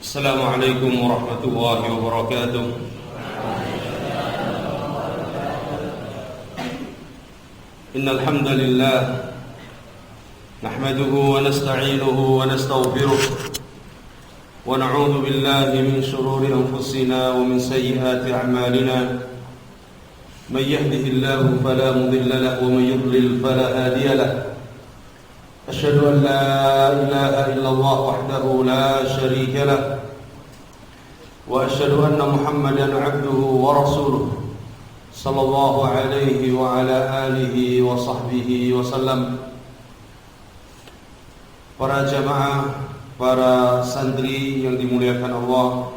Assalamualaikum warahmatullahi wabarakatuh. Innal hamdalillah nahmaduhu wa nasta'inuhu wa nastaghfiruh wa na'udzu billahi min shururi anfusina wa min sayyiati a'malina. Man yahdihillahu fala mudilla lahu wa man yudlil fala hadiya lahu. أشهد أن لا إله إلا الله وحده لا شريك له وأشهد أن محمدا عبده ورسوله صلى الله عليه وعلى آله وصحبه وسلم. Para jamaah, para santri yang dimuliakan Allah,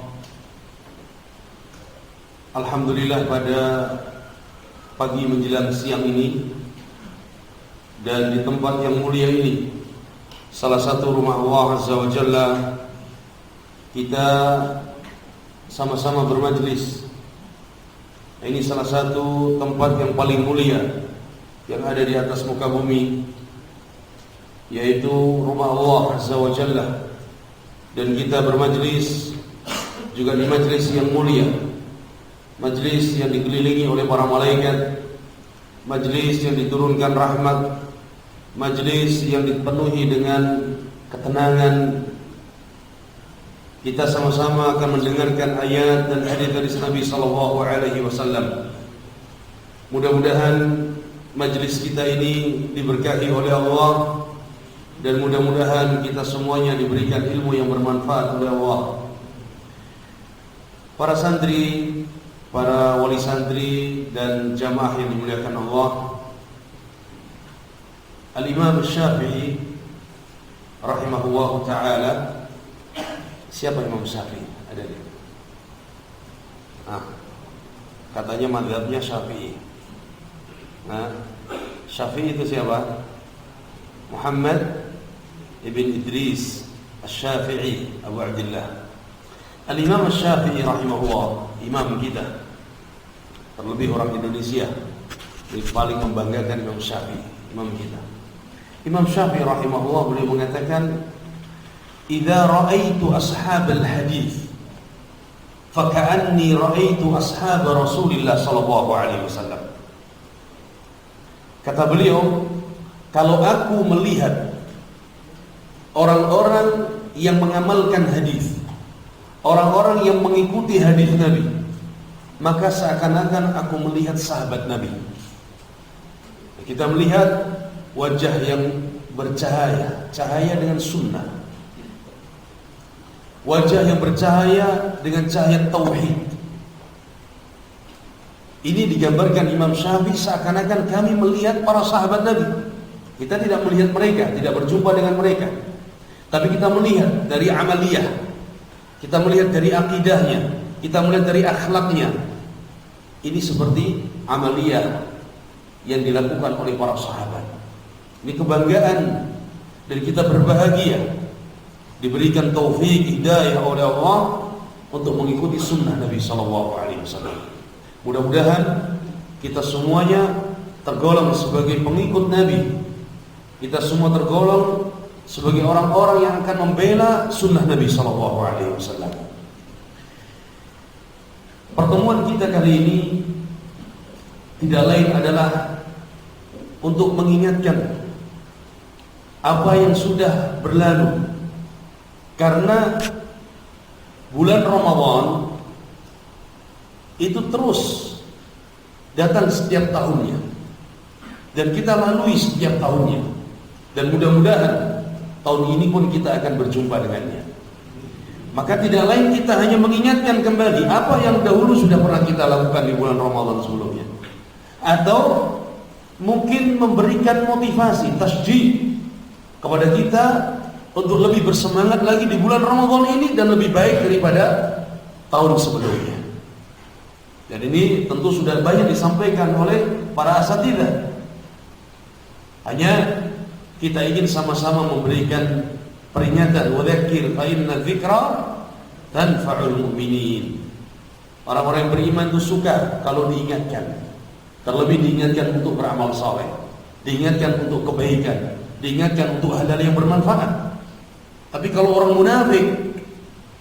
alhamdulillah pada pagi menjelang siang ini dan di tempat yang mulia ini, salah satu rumah Allah Azza wa Jalla, kita sama-sama bermajlis. Ini salah satu tempat yang paling mulia yang ada di atas muka bumi, yaitu rumah Allah Azza wa Jalla. Dan kita bermajlis juga di majlis yang mulia, majlis yang dikelilingi oleh para malaikat, majlis yang diturunkan rahmat, majlis yang dipenuhi dengan ketenangan. Kita sama-sama akan mendengarkan ayat dan hadis dari Nabi sallallahu alaihi wasallam. Mudah-mudahan majlis kita ini diberkahi oleh Allah, dan mudah-mudahan kita semuanya diberikan ilmu yang bermanfaat oleh Allah. Para santri, para wali santri dan jamaah yang dimuliakan Allah, Al-Imam Syafi'i rahimahullah ta'ala. Siapa Imam Syafi'i? Ada dia? Katanya mazhabnya Syafi'i. Syafi'i itu siapa? Muhammad ibn Idris Asy-Syafi'i Abu Abdullah. Al-Imam Syafi'i rahimahullah, imam kita, terlebih orang Indonesia, yang paling membanggakan Imam Syafi'i, imam kita. Imam Syafi'i rahimahullah beliau mengatakan, "Idza ra'aitu ashabal hadis fa ka'anni ra'aitu ashab Rasulillah sallallahu alaihi wasallam." Kata beliau, kalau aku melihat orang-orang yang mengamalkan hadis, orang-orang yang mengikuti hadis Nabi, maka seakan-akan aku melihat sahabat Nabi. Kita melihat wajah yang bercahaya, cahaya dengan sunnah, wajah yang bercahaya dengan cahaya tauhid. Ini digambarkan Imam Syafi'i seakan-akan kami melihat para sahabat Nabi. Kita tidak melihat mereka, tidak berjumpa dengan mereka, tapi kita melihat dari amaliyah, kita melihat dari akidahnya, kita melihat dari akhlaknya. Ini seperti amaliyah yang dilakukan oleh para sahabat. Ini kebanggaan, dan kita berbahagia diberikan taufik hidayah oleh Allah untuk mengikuti sunnah Nabi sallallahu alaihi wasallam. Mudah-mudahan kita semuanya tergolong sebagai pengikut Nabi. Kita semua tergolong sebagai orang-orang yang akan membela sunnah Nabi sallallahu alaihi wasallam. Pertemuan kita kali ini tidak lain adalah untuk mengingatkan apa yang sudah berlalu, karena bulan Ramadan itu terus datang setiap tahunnya, dan kita lalui setiap tahunnya, dan mudah-mudahan tahun ini pun kita akan berjumpa dengannya. Maka tidak lain kita hanya mengingatkan kembali apa yang dahulu sudah pernah kita lakukan di bulan Ramadan sebelumnya, atau mungkin memberikan motivasi, tasjid kepada kita untuk lebih bersemangat lagi di bulan Ramadan ini dan lebih baik daripada tahun sebelumnya. Dan ini tentu sudah banyak disampaikan oleh para asatidzah. Hanya kita ingin sama-sama memberikan peringatan, wa dzakir fa inna dzikra tanfa'ul mu'minin. Orang-orang yang beriman itu suka kalau diingatkan. Terlebih diingatkan untuk beramal saleh, diingatkan untuk kebaikan, diingatkan untuk hal-hal yang bermanfaat. Tapi kalau orang munafik,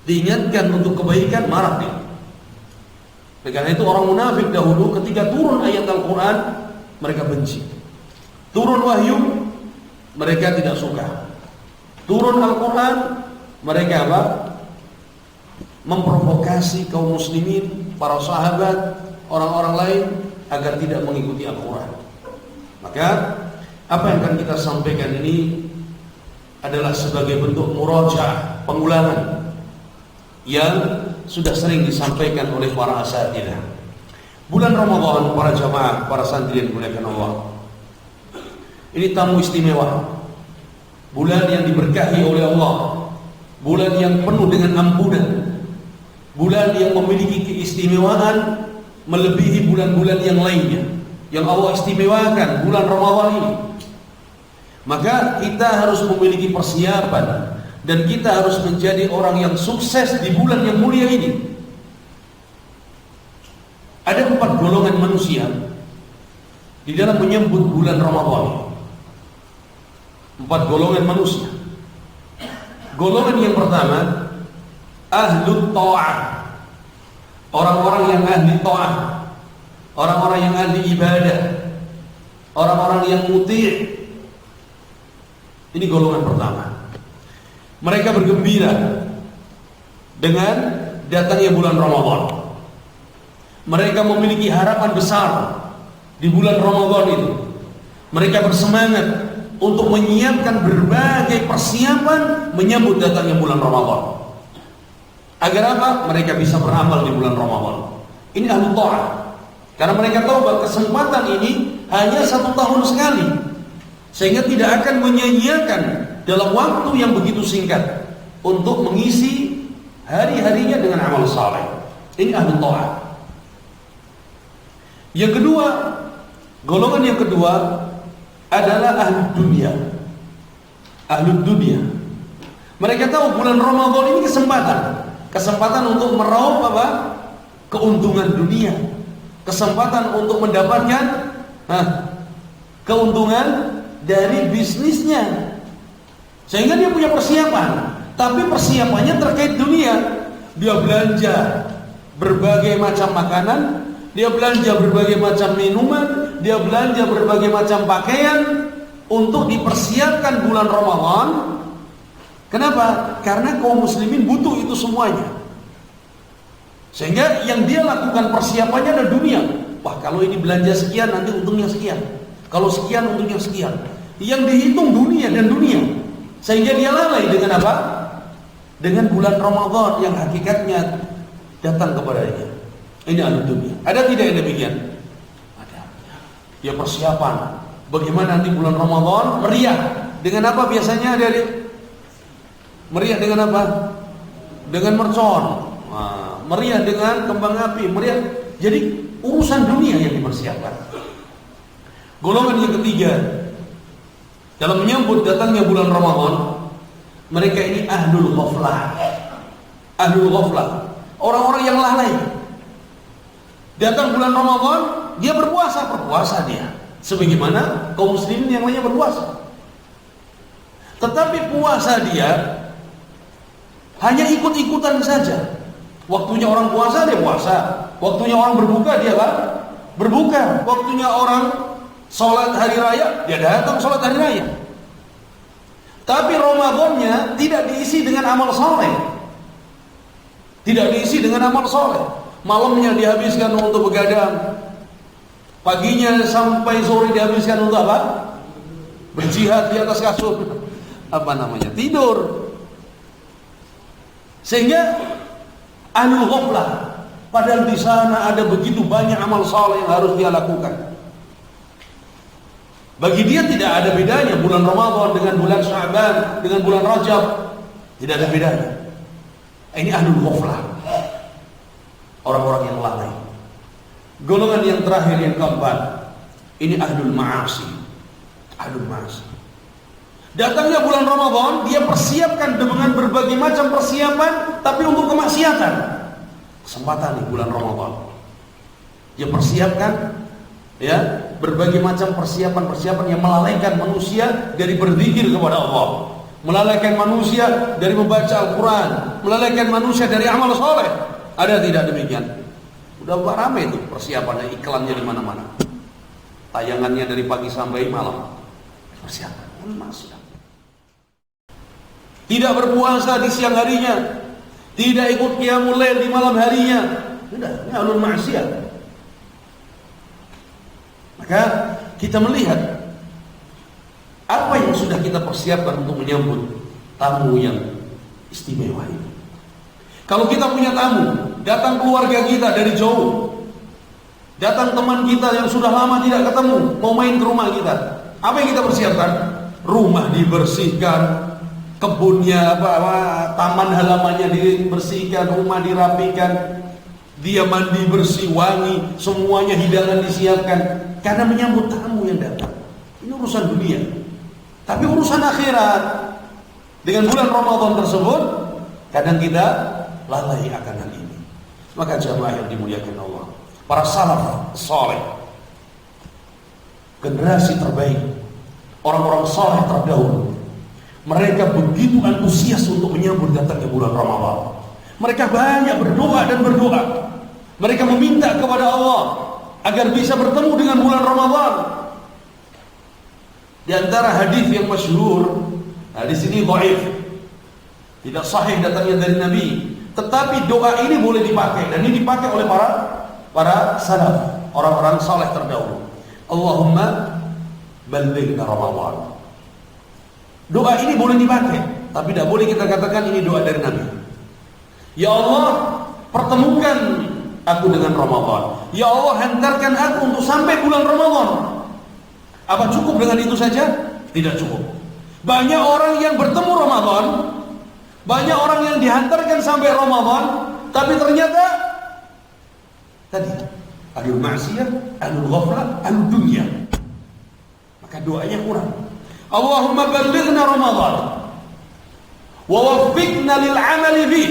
diingatkan untuk kebaikan, marah dia. Karena itu orang munafik dahulu ketika turun ayat Al-Quran, mereka benci. Turun wahyu, mereka tidak suka. Turun Al-Quran, mereka apa? Memprovokasi kaum muslimin, para sahabat, orang-orang lain agar tidak mengikuti Al-Quran. Maka apa yang akan kita sampaikan ini adalah sebagai bentuk murajaah, pengulangan yang sudah sering disampaikan oleh para asatidzah. Bulan Ramadan, para jamaah, para santri yang dimuliakan Allah, ini tamu istimewa. Bulan yang diberkahi oleh Allah, bulan yang penuh dengan ampunan, bulan yang memiliki keistimewaan melebihi bulan-bulan yang lainnya yang Allah istimewakan bulan Ramadan ini. Maka kita harus memiliki persiapan dan kita harus menjadi orang yang sukses di bulan yang mulia ini. Ada 4 golongan manusia di dalam menyambut bulan Ramadan. 4 golongan manusia. Golongan yang pertama, ahlut ta'ah, orang-orang yang ahli ta'ah, orang-orang yang ahli ibadah, orang-orang yang muti'. Ini golongan pertama. Mereka bergembira dengan datangnya bulan Ramadan. Mereka memiliki harapan besar di bulan Ramadan itu. Mereka bersemangat untuk menyiapkan berbagai persiapan menyambut datangnya bulan Ramadan. Agar apa? Mereka bisa beramal di bulan Ramadan. Ini ahlu ta'ah. Karena mereka tahu bahwa kesempatan ini hanya 1 tahun sekali, sehingga tidak akan menyia-nyiakan dalam waktu yang begitu singkat untuk mengisi hari-harinya dengan amal saleh. Ini ahlu ta'ah. Yang kedua, golongan yang kedua adalah ahlu dunia. Ahlu dunia. Mereka tahu bulan Ramadan ini kesempatan untuk meraup apa? Keuntungan dunia. Kesempatan untuk mendapatkan keuntungan dari bisnisnya. Sehingga dia punya persiapan, tapi persiapannya terkait dunia. Dia belanja berbagai macam makanan, dia belanja berbagai macam minuman, dia belanja berbagai macam pakaian untuk dipersiapkan bulan Ramadan. Kenapa? Karena kaum muslimin butuh itu semuanya. Sehingga yang dia lakukan persiapannya adalah dunia. Wah, kalau ini belanja sekian, nanti untungnya sekian. Kalau sekian, untungnya sekian. Yang dihitung dunia dan dunia. Sehingga dia lalai dengan apa? Dengan bulan Ramadan yang hakikatnya datang kepadanya. Ini ahlu dunia. Ada tidak yang demikian? Ada. Dia persiapan. Bagaimana nanti bulan Ramadan meriah. Dengan apa biasanya ada? Meriah dengan apa? Dengan mercon. Meriah dengan kembang api. Meriah. Jadi urusan dunia yang dipersiapkan. Golongan yang ketiga, dalam menyambut datangnya bulan Ramadan, mereka ini ahlul ghaflah. Ahlul ghaflah, orang-orang yang lalai. Datang bulan Ramadan, dia berpuasa dia. Sebagaimana kaum muslimin yang lainnya berpuasa. Tetapi puasa dia hanya ikut-ikutan saja. Waktunya orang puasa dia puasa, waktunya orang berbuka dia berbuka, waktunya orang sholat hari raya dia datang sholat hari raya. Tapi Ramadannya tidak diisi dengan amal soleh, tidak diisi dengan amal soleh. Malamnya dihabiskan untuk begadang, paginya sampai sore dihabiskan untuk apa? Berjihad di atas kasur, tidur. Sehingga ahlul ghaflah, padahal di sana ada begitu banyak amal saleh yang harus dia lakukan. Bagi dia tidak ada bedanya bulan Ramadan dengan bulan Sya'ban, dengan bulan Rajab, tidak ada bedanya. Ini ahlul ghaflah, orang-orang yang lalai. Golongan yang terakhir, yang keempat, ini ahlul ma'asi. Ahlul ma'asi. Datangnya bulan Ramadan, dia persiapkan dengan berbagai macam persiapan, tapi untuk kemaksiatan. Kesempatan di bulan Ramadan, dia persiapkan berbagai macam persiapan-persiapan yang melalaikan manusia dari berzikir kepada Allah, melalaikan manusia dari membaca Al-Quran, melalaikan manusia dari amal soleh. Ada tidak demikian? Udah ramai itu persiapannya, iklannya di mana-mana. Tayangannya dari pagi sampai malam. Persiapan maksiat. Tidak berpuasa di siang harinya, tidak ikut qiyamul lail di malam harinya. Sudah, ini ahlul maksiat. Maka kita melihat apa yang sudah kita persiapkan untuk menyambut tamu yang istimewa ini. Kalau kita punya tamu, datang keluarga kita dari jauh, datang teman kita yang sudah lama tidak ketemu, mau main ke rumah kita, apa yang kita persiapkan? Rumah dibersihkan, kebunnya taman halamannya dibersihkan, rumah dirapikan, dia mandi bersih, wangi, semuanya hidangan disiapkan karena menyambut tamu yang datang. Ini urusan dunia. Tapi urusan akhirat, dengan bulan Ramadan tersebut kadang kita lalai akan hal ini. Maka jamaah yang dimuliakan Allah, para salaf saleh, generasi terbaik, orang-orang saleh terdahulu, mereka begitu antusias untuk menyambut datangnya bulan Ramadan. Mereka banyak berdoa dan berdoa. Mereka meminta kepada Allah agar bisa bertemu dengan bulan Ramadan. Di antara hadis yang masyhur, hadis ini dhaif, tidak sahih datangnya dari Nabi, tetapi doa ini boleh dipakai, dan ini dipakai oleh para salaf, orang-orang saleh terdahulu. Allahumma ballighna Ramadan. Doa ini boleh dipakai, tapi tidak boleh kita katakan ini doa dari Nabi. Ya Allah, pertemukan aku dengan Ramadan. Ya Allah, hantarkan aku untuk sampai bulan Ramadan. Apa cukup dengan itu saja? Tidak cukup. Banyak orang yang bertemu Ramadan, banyak orang yang dihantarkan sampai Ramadan, tapi ternyata tadi ahlul maksiyah, ahlul ghaflah, ahlul dunya. Maka doanya kurang. Allahumma ballighna Ramadan wa waffiqna lil amali fi.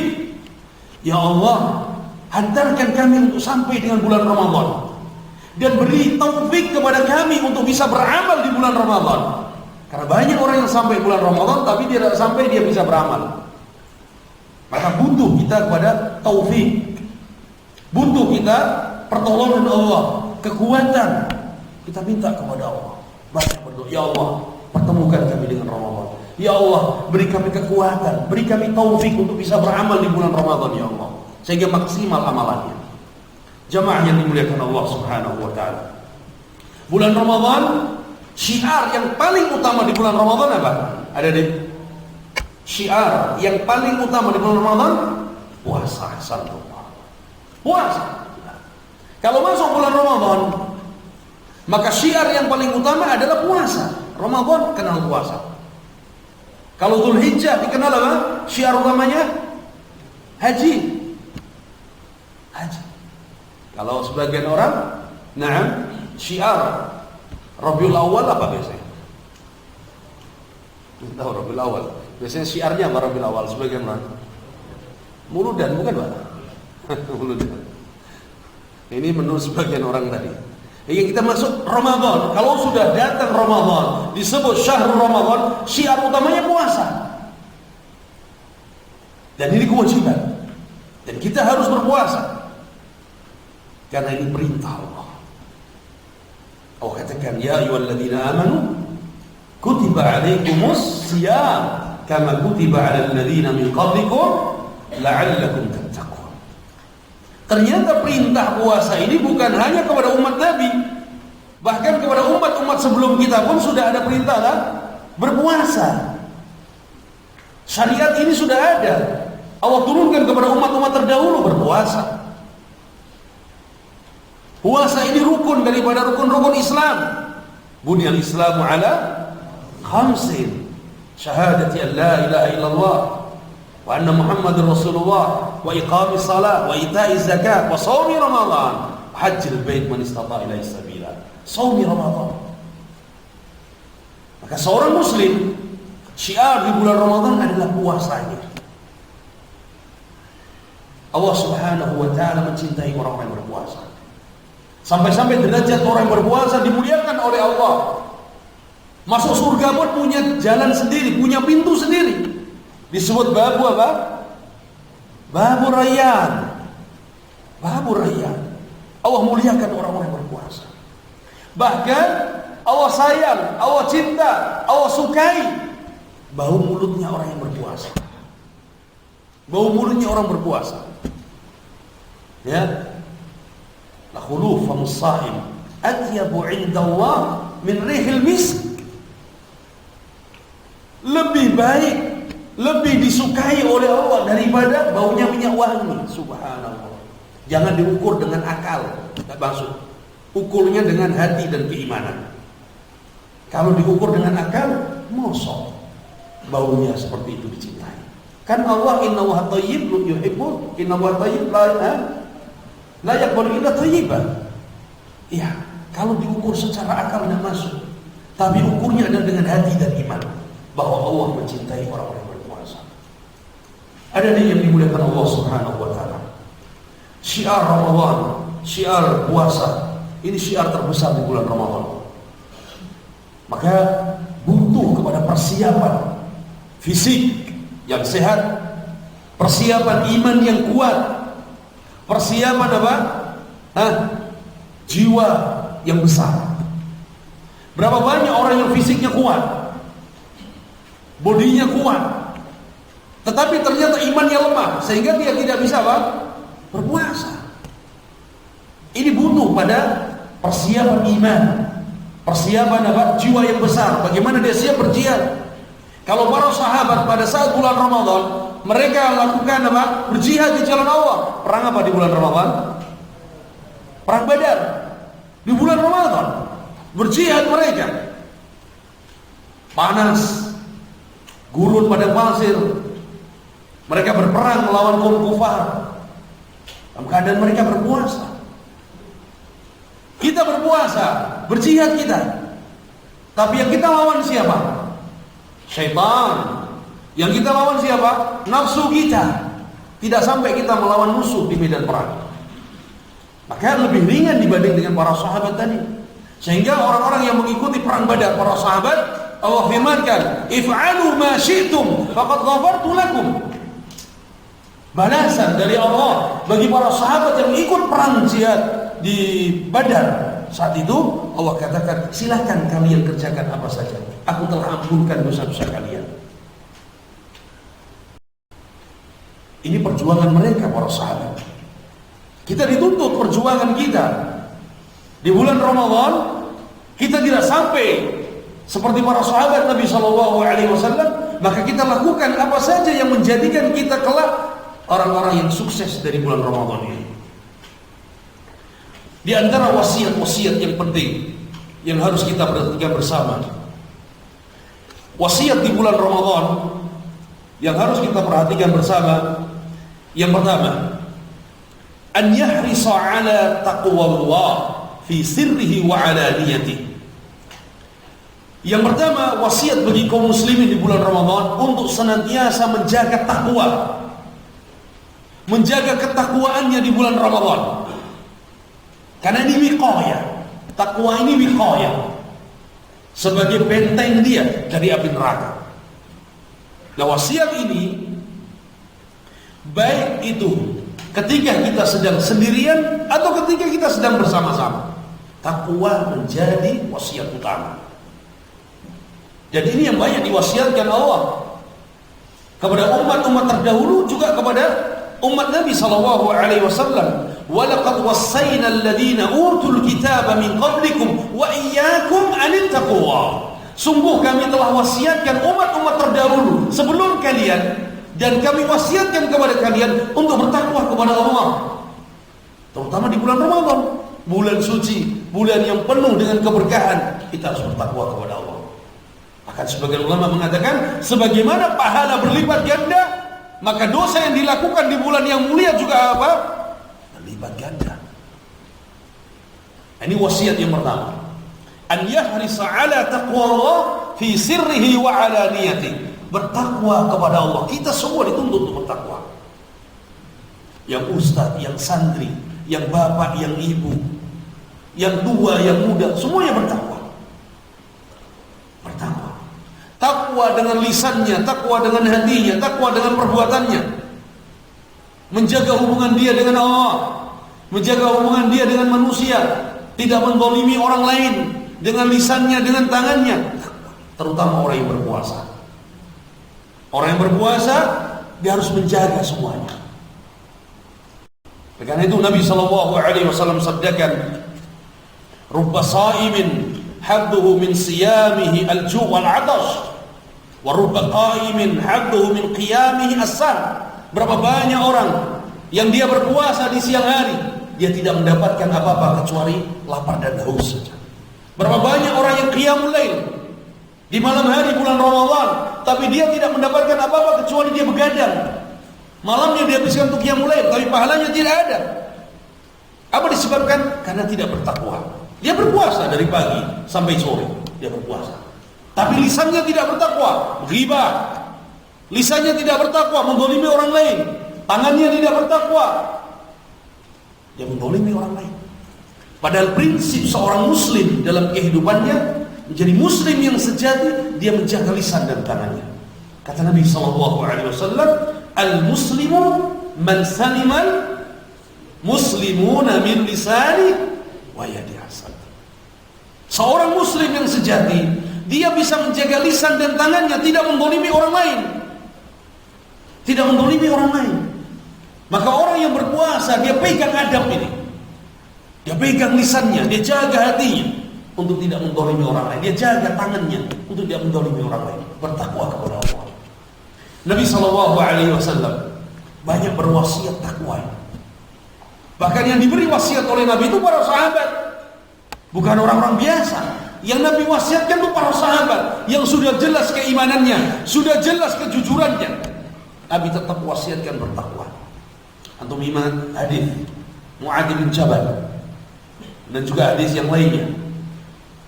Ya Allah, hantarkan kami untuk sampai dengan bulan Ramadan dan beri taufik kepada kami untuk bisa beramal di bulan Ramadan. Karena banyak orang yang sampai bulan Ramadan tapi tidak sampai dia bisa beramal. Maka butuh kita kepada taufik, butuh kita pertolongan Allah, kekuatan. Kita minta kepada Allah, banyak berdoa, ya Allah, pertemukan kami dengan Ramadan. Ya Allah, beri kami kekuatan, beri kami taufik untuk bisa beramal di bulan Ramadan, ya Allah, sehingga maksimal amalannya. Jamaah yang dimuliakan Allah Subhanahu wa taala. Bulan Ramadan, syiar yang paling utama di bulan Ramadan apa? Ada deh. Syiar yang paling utama di bulan Ramadan, puasa, santulah. Puasa. Kalau masuk bulan Ramadan, maka syiar yang paling utama adalah puasa. Ramadan kenal puasa. Kalau Dzulhijjah dikenal apa? Syiar utamanya haji. Haji. Kalau sebagian orang, syiar Rabiul Awal apa biasanya? Tahu Rabiul Awal. Biasanya syiarnya apa Rabiul Awal sebagian orang? Muludan bukan, Pak? Muludan. Ini menurut sebagian orang tadi. Yang kita masuk Ramadan, kalau sudah datang Ramadan, disebut syahrul Ramadan, syiar utamanya puasa. Dan ini kewajiban. Dan kita harus berpuasa. Karena ini perintah Allah. Allah katakan, ya ayyuhalladzina amanu kutiba alaikumus shiyam kama kutiba alal ladzina min qablikum la'allakum tattaqun. Ternyata perintah puasa ini bukan hanya kepada umat Nabi, bahkan kepada umat-umat sebelum kita pun sudah ada perintah kan? Berpuasa. Syariat ini sudah ada. Allah turunkan kepada umat-umat terdahulu berpuasa. Puasa ini rukun daripada rukun-rukun Islam. Bunyal Islamu ala khamsin. Syahadati an la ilaha illallah wa anna Muhammadar Rasulullah wa iqamis salat wa ita'iz zakat wa shaumi Ramadan wa hajjil bait man istata'a ilaihi sabila. Shaumi Ramadan. Maka seorang muslim syiar di bulan Ramadan adalah puasanya. Allah Subhanahu wa taala mencintai orang-orang yang berpuasa. Sampai-sampai derajat orang yang berpuasa dimuliakan oleh Allah. Masuk surga pun punya jalan sendiri, punya pintu sendiri. Disebut babu apa? Babu Rayyan. Babu Rayyan. Allah muliakan orang-orang yang berpuasa. Bahkan Allah sayang, Allah cinta, Allah sukai bau mulutnya orang yang berpuasa. Bau mulutnya orang berpuasa. Ya. La khuluf famus shaim atyabu 'inda Allah min rihil misk. Lebih baik, lebih disukai oleh Allah daripada baunya minyak wangi. Subhanallah. Jangan diukur dengan akal, tidak masuk. Ukurnya dengan hati dan keimanan. Kalau diukur dengan akal, mosok baunya seperti itu dicintai. Kan Allah innallaha thayyib yuhibbul innallaha thayyib la yaqbalu illa thayyiban. Iya, kalau diukur secara akal tidak masuk. Tapi ukurnya adalah dengan hati dan iman, bahwa Allah mencintai orang-orang yang berpuasa. Ada nih yang dimuliakan Allah Subhanahu wa taala. Syiar Ramadan, syiar puasa, ini syiar terbesar di bulan Ramadan. Maka butuh kepada persiapan fisik yang sehat, persiapan iman yang kuat, persiapan apa? Jiwa yang besar. Berapa banyak orang yang fisiknya kuat, bodinya kuat, tetapi ternyata imannya lemah, sehingga dia tidak bisa apa? Berpuasa. Ini butuh pada persiapan iman, persiapan apa? Jiwa yang besar. Bagaimana dia siap berjihad? Kalau para sahabat pada saat bulan Ramadan, mereka lakukan apa? Berjihad di jalan Allah. Perang apa di bulan Ramadan? Perang Badar. Di bulan Ramadan berjihad mereka. Panas, gurun pada pasir. Mereka berperang melawan kaum kufar. Dalam keadaan mereka berpuasa. Kita berpuasa, berjihad kita. Tapi yang kita lawan siapa? Syaitan. Yang kita lawan siapa? Nafsu kita. Tidak sampai kita melawan musuh di medan perang. Maka lebih ringan dibanding dengan para sahabat tadi. Sehingga orang-orang yang mengikuti perang Badar, para sahabat, Allah firmankan, "If'alu ma syi'tum faqad ghafartu lakum." Balasan dari Allah bagi para sahabat yang ikut perang jihad di Badar. Saat itu Allah katakan, silakan kalian kerjakan apa saja, aku telah ampunkan dosa-dosa kalian. Ini perjuangan mereka para sahabat. Kita dituntut perjuangan kita di bulan Ramadan. Kita tidak sampai seperti para sahabat Nabi SAW, maka kita lakukan apa saja yang menjadikan kita kelak orang-orang yang sukses dari bulan Ramadan ini. Di antara wasiat-wasiat yang penting yang harus kita perhatikan bersama, wasiat di bulan Ramadan yang harus kita perhatikan bersama, yang pertama, an yahrisa ala taqwallah fi sirrihi wa alaniyatihi. Yang pertama, wasiat bagi kaum muslimin di bulan Ramadan untuk senantiasa menjaga takwa, menjaga ketakwaannya di bulan Ramadan. Karena ini wiqayah. Takwa ini wiqayah, sebagai benteng dia dari api neraka. Nah, wasiat ini baik itu ketika kita sedang sendirian atau ketika kita sedang bersama-sama. Takwa menjadi wasiat utama. Dan ini yang banyak diwasiatkan Allah kepada umat-umat terdahulu, juga kepada umat Nabi SAW. وَلَقَدْ وَصَّيْنَا الَّذِينَ أُوتُوا الْكِتَابَ مِنْ قَبْلِكُمْ وَإِيَّاكُمْ أَنِ اتَّقُوا اللَّهَ. Sungguh kami telah wasiatkan umat-umat terdahulu sebelum kalian, dan kami wasiatkan kepada kalian untuk bertakwa kepada Allah. Terutama di bulan Ramadan, bulan suci, bulan yang penuh dengan keberkahan, kita harus bertakwa kepada Allah. Bahkan sebagian ulama mengatakan, sebagaimana pahala berlipat ganda, maka dosa yang dilakukan di bulan yang mulia juga apa? Berlipat ganda. Ini wasiat yang pertama. An yahrisa ala taqwallah fi sirrihi wa alaniyatihi. Bertakwa kepada Allah. Kita semua dituntut untuk bertakwa. Yang ustaz, yang santri, yang bapak, yang ibu, yang tua, yang muda, semuanya bertakwa. takwa dengan lisannya, takwa dengan hatinya, takwa dengan perbuatannya, menjaga hubungan dia dengan Allah, menjaga hubungan dia dengan manusia, tidak menzalimi orang lain dengan lisannya, dengan tangannya, terutama orang yang berpuasa. Orang yang berpuasa dia harus menjaga semuanya. Karena itu Nabi SAW sabdakan, rubba sa'imin hadduhu min siyamihi al-ju' wal-'atash wa rubba qa'imin hadduhu min qiyamihi as-sahar. Berapa banyak orang yang dia berpuasa di siang hari, dia tidak mendapatkan apa-apa kecuali lapar dan haus saja. Berapa banyak orang yang qiyamul lail di malam hari bulan Ramadan, tapi dia tidak mendapatkan apa-apa kecuali dia begadang. Malamnya dia habiskan untuk qiyamul lail, tapi pahalanya tidak ada. Apa disebabkan? Karena tidak bertakwa. Dia berpuasa dari pagi sampai sore, dia berpuasa. Tapi lisannya tidak bertakwa, ghibah. Lisannya tidak bertakwa, menzalimi orang lain. Tangannya tidak bertakwa, dia menzalimi orang lain. Padahal prinsip seorang muslim dalam kehidupannya, menjadi muslim yang sejati, dia menjaga lisan dan tangannya. Kata Nabi SAW, al-muslimu man salimal muslimuna min lisani wa yadi hasan. Seorang muslim yang sejati, dia bisa menjaga lisan dan tangannya, tidak menzalimi orang lain. Tidak menzalimi orang lain. Maka orang yang berpuasa, dia pegang adab ini. Dia pegang lisannya, dia jaga hatinya untuk tidak menzalimi orang lain. Dia jaga tangannya untuk tidak menzalimi orang lain. Bertakwa kepada Allah. Nabi SAW banyak berwasiat takwa. Bahkan yang diberi wasiat oleh Nabi itu para sahabat, bukan orang-orang biasa. Yang Nabi wasiatkan itu para sahabat yang sudah jelas keimanannya, sudah jelas kejujurannya. Nabi tetap wasiatkan bertakwa. Antum iman hadis Mu'adz bin Jabal dan juga hadis yang lainnya.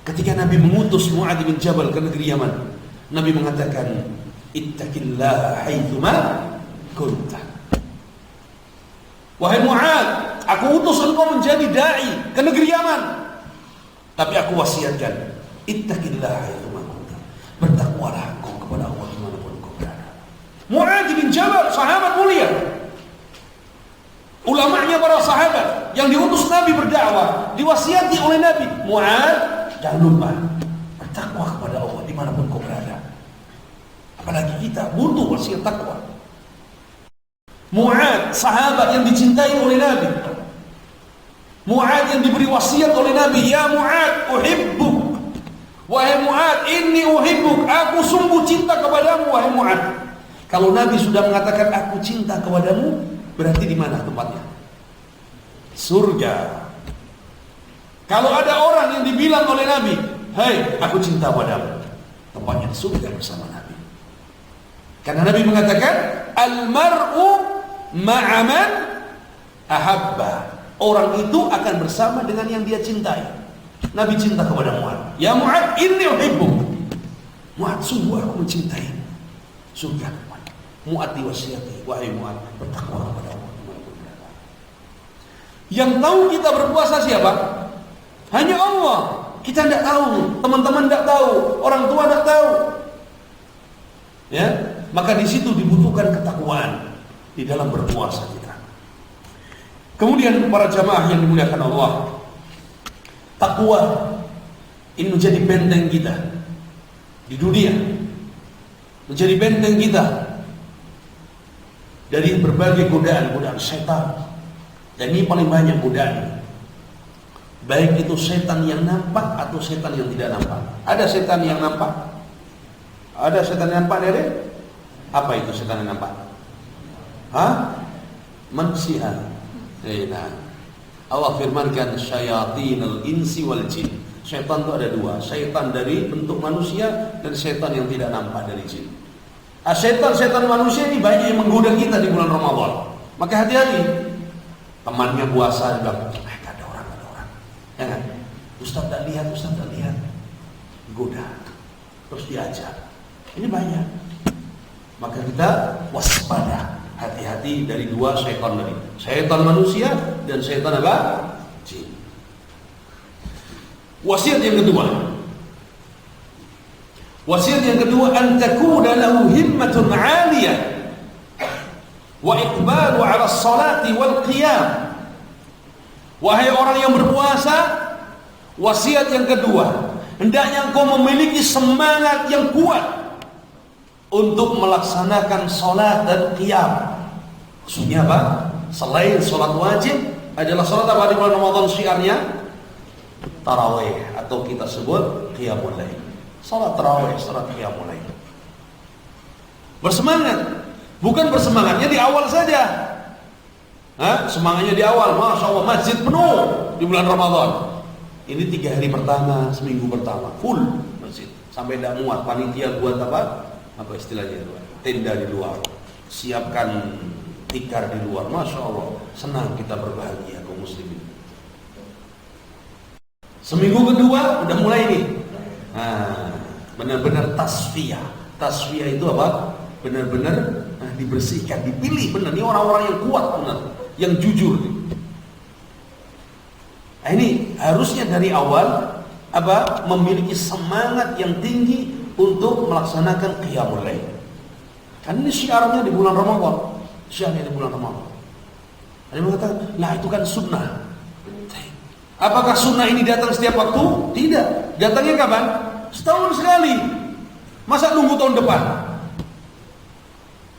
Ketika Nabi mengutus Mu'adz bin Jabal ke negeri Yaman, Nabi mengatakan, ittaqillaha haitsuma kunta. Wahai Mu'adz, aku utus engkau menjadi dai ke negeri Yaman, tapi aku wasiatkan, ittaqillaha haitsuma kunta. Bertakwalah engkau kepada Allah dimanapun engkau berada. Mu'adz bin Jabal, sahabat mulia, ulamanya para sahabat yang diutus Nabi berdakwah, diwasiati oleh Nabi, Mu'adz, jangan lupa bertakwa kepada Allah dimanapun kau berada. Apalagi kita butuh wasiat takwa. Mu'adz, sahabat yang dicintai oleh Nabi, Mu'adz yang diberi wasiat oleh Nabi, ya Mu'adz, uhibbuk. Wahai Mu'adz, inni uhibbuk, aku sungguh cinta kepadamu wahai Mu'adz. Kalau Nabi sudah mengatakan aku cinta kepadamu, berarti di mana tempatnya? Surga. Kalau ada orang yang dibilang oleh Nabi, "Hai, aku cinta padamu," tempatnya surga bersama Nabi. Karena Nabi mengatakan, "Al-mar'u ma'a man ahabba." Orang itu akan bersama dengan yang dia cintai. Nabi cinta kepada Mu'adz. Ya Mu'adz, inni uhibbuk. Mu'adz, sungguh aku mencintai. Surga. Mu'adz diwasiati, wahai Mu'adz, bertakwa kepada Allah. Yang tahu kita berpuasa siapa? Hanya Allah. Kita tidak tahu, teman-teman tidak tahu, orang tua tidak tahu. Ya, maka di situ dibutuhkan ketakwaan di dalam berpuasa kita. Kemudian para jamaah yang dimuliakan Allah, takwa ini menjadi benteng kita di dunia, menjadi benteng kita dari berbagai godaan setan. Dan ini paling banyak godaan, baik itu setan yang nampak atau setan yang tidak nampak. Ada setan yang nampak, ada setan yang nampak dari apa itu setan yang nampak? Manusia. Nah, Allah firmankan syayatinal insi wal jin. Setan itu ada dua, setan dari bentuk manusia dan setan yang tidak nampak dari jin. Setan manusia ini banyak yang menggoda kita di bulan Ramadan. Maka hati-hati. Temannya puasa bilang, gak ada orang. Ya kan? Ustaz tak lihat. Goda. Terus diajak. Ini banyak. Maka kita waspada. Hati-hati dari dua syaitan tadi. Syaitan manusia dan syaitan apa? Jin. Wasiat yang kedua. Wasiat yang kedua, an takuna lahu himmatun 'aliyah wa iqbalu 'ala as-salati wal qiyam. Wahai orang yang berpuasa, wasiat yang kedua, hendaknya engkau memiliki semangat yang kuat untuk melaksanakan salat dan qiyam. Maksudnya apa? Selain salat wajib, adalah salat apa di bulan Ramadan syiarnya? Tarawih, atau kita sebut qiyamul lail. Salat tarawih, salat qiyamul lail. Bersemangat, bukan bersemangatnya di awal saja. Semangatnya di awal, Masya Allah masjid penuh di bulan Ramadan. Ini 3 hari pertama, seminggu pertama full masjid sampai tidak muat. Panitia buat apa? Apa istilahnya? Tenda di luar, siapkan tikar di luar. Masya Allah, senang kita berbahagia kaum muslimin. Seminggu kedua udah mulai nih. Benar-benar tasfiyah. Tasfiyah itu apa? Benar-benar dibersihkan, dipilih benar. Ini orang-orang yang kuat benar, yang jujur. Ini harusnya dari awal apa? Memiliki semangat yang tinggi untuk melaksanakan qiyamul lail. Kan ini syiarnya di bulan Ramadan. Syiarnya di bulan Ramadan. Ada yang mengatakan, "Lah itu kan sunnah." Apakah sunnah ini datang setiap waktu? Tidak. Datangnya kapan? Setahun sekali. Masa nunggu tahun depan?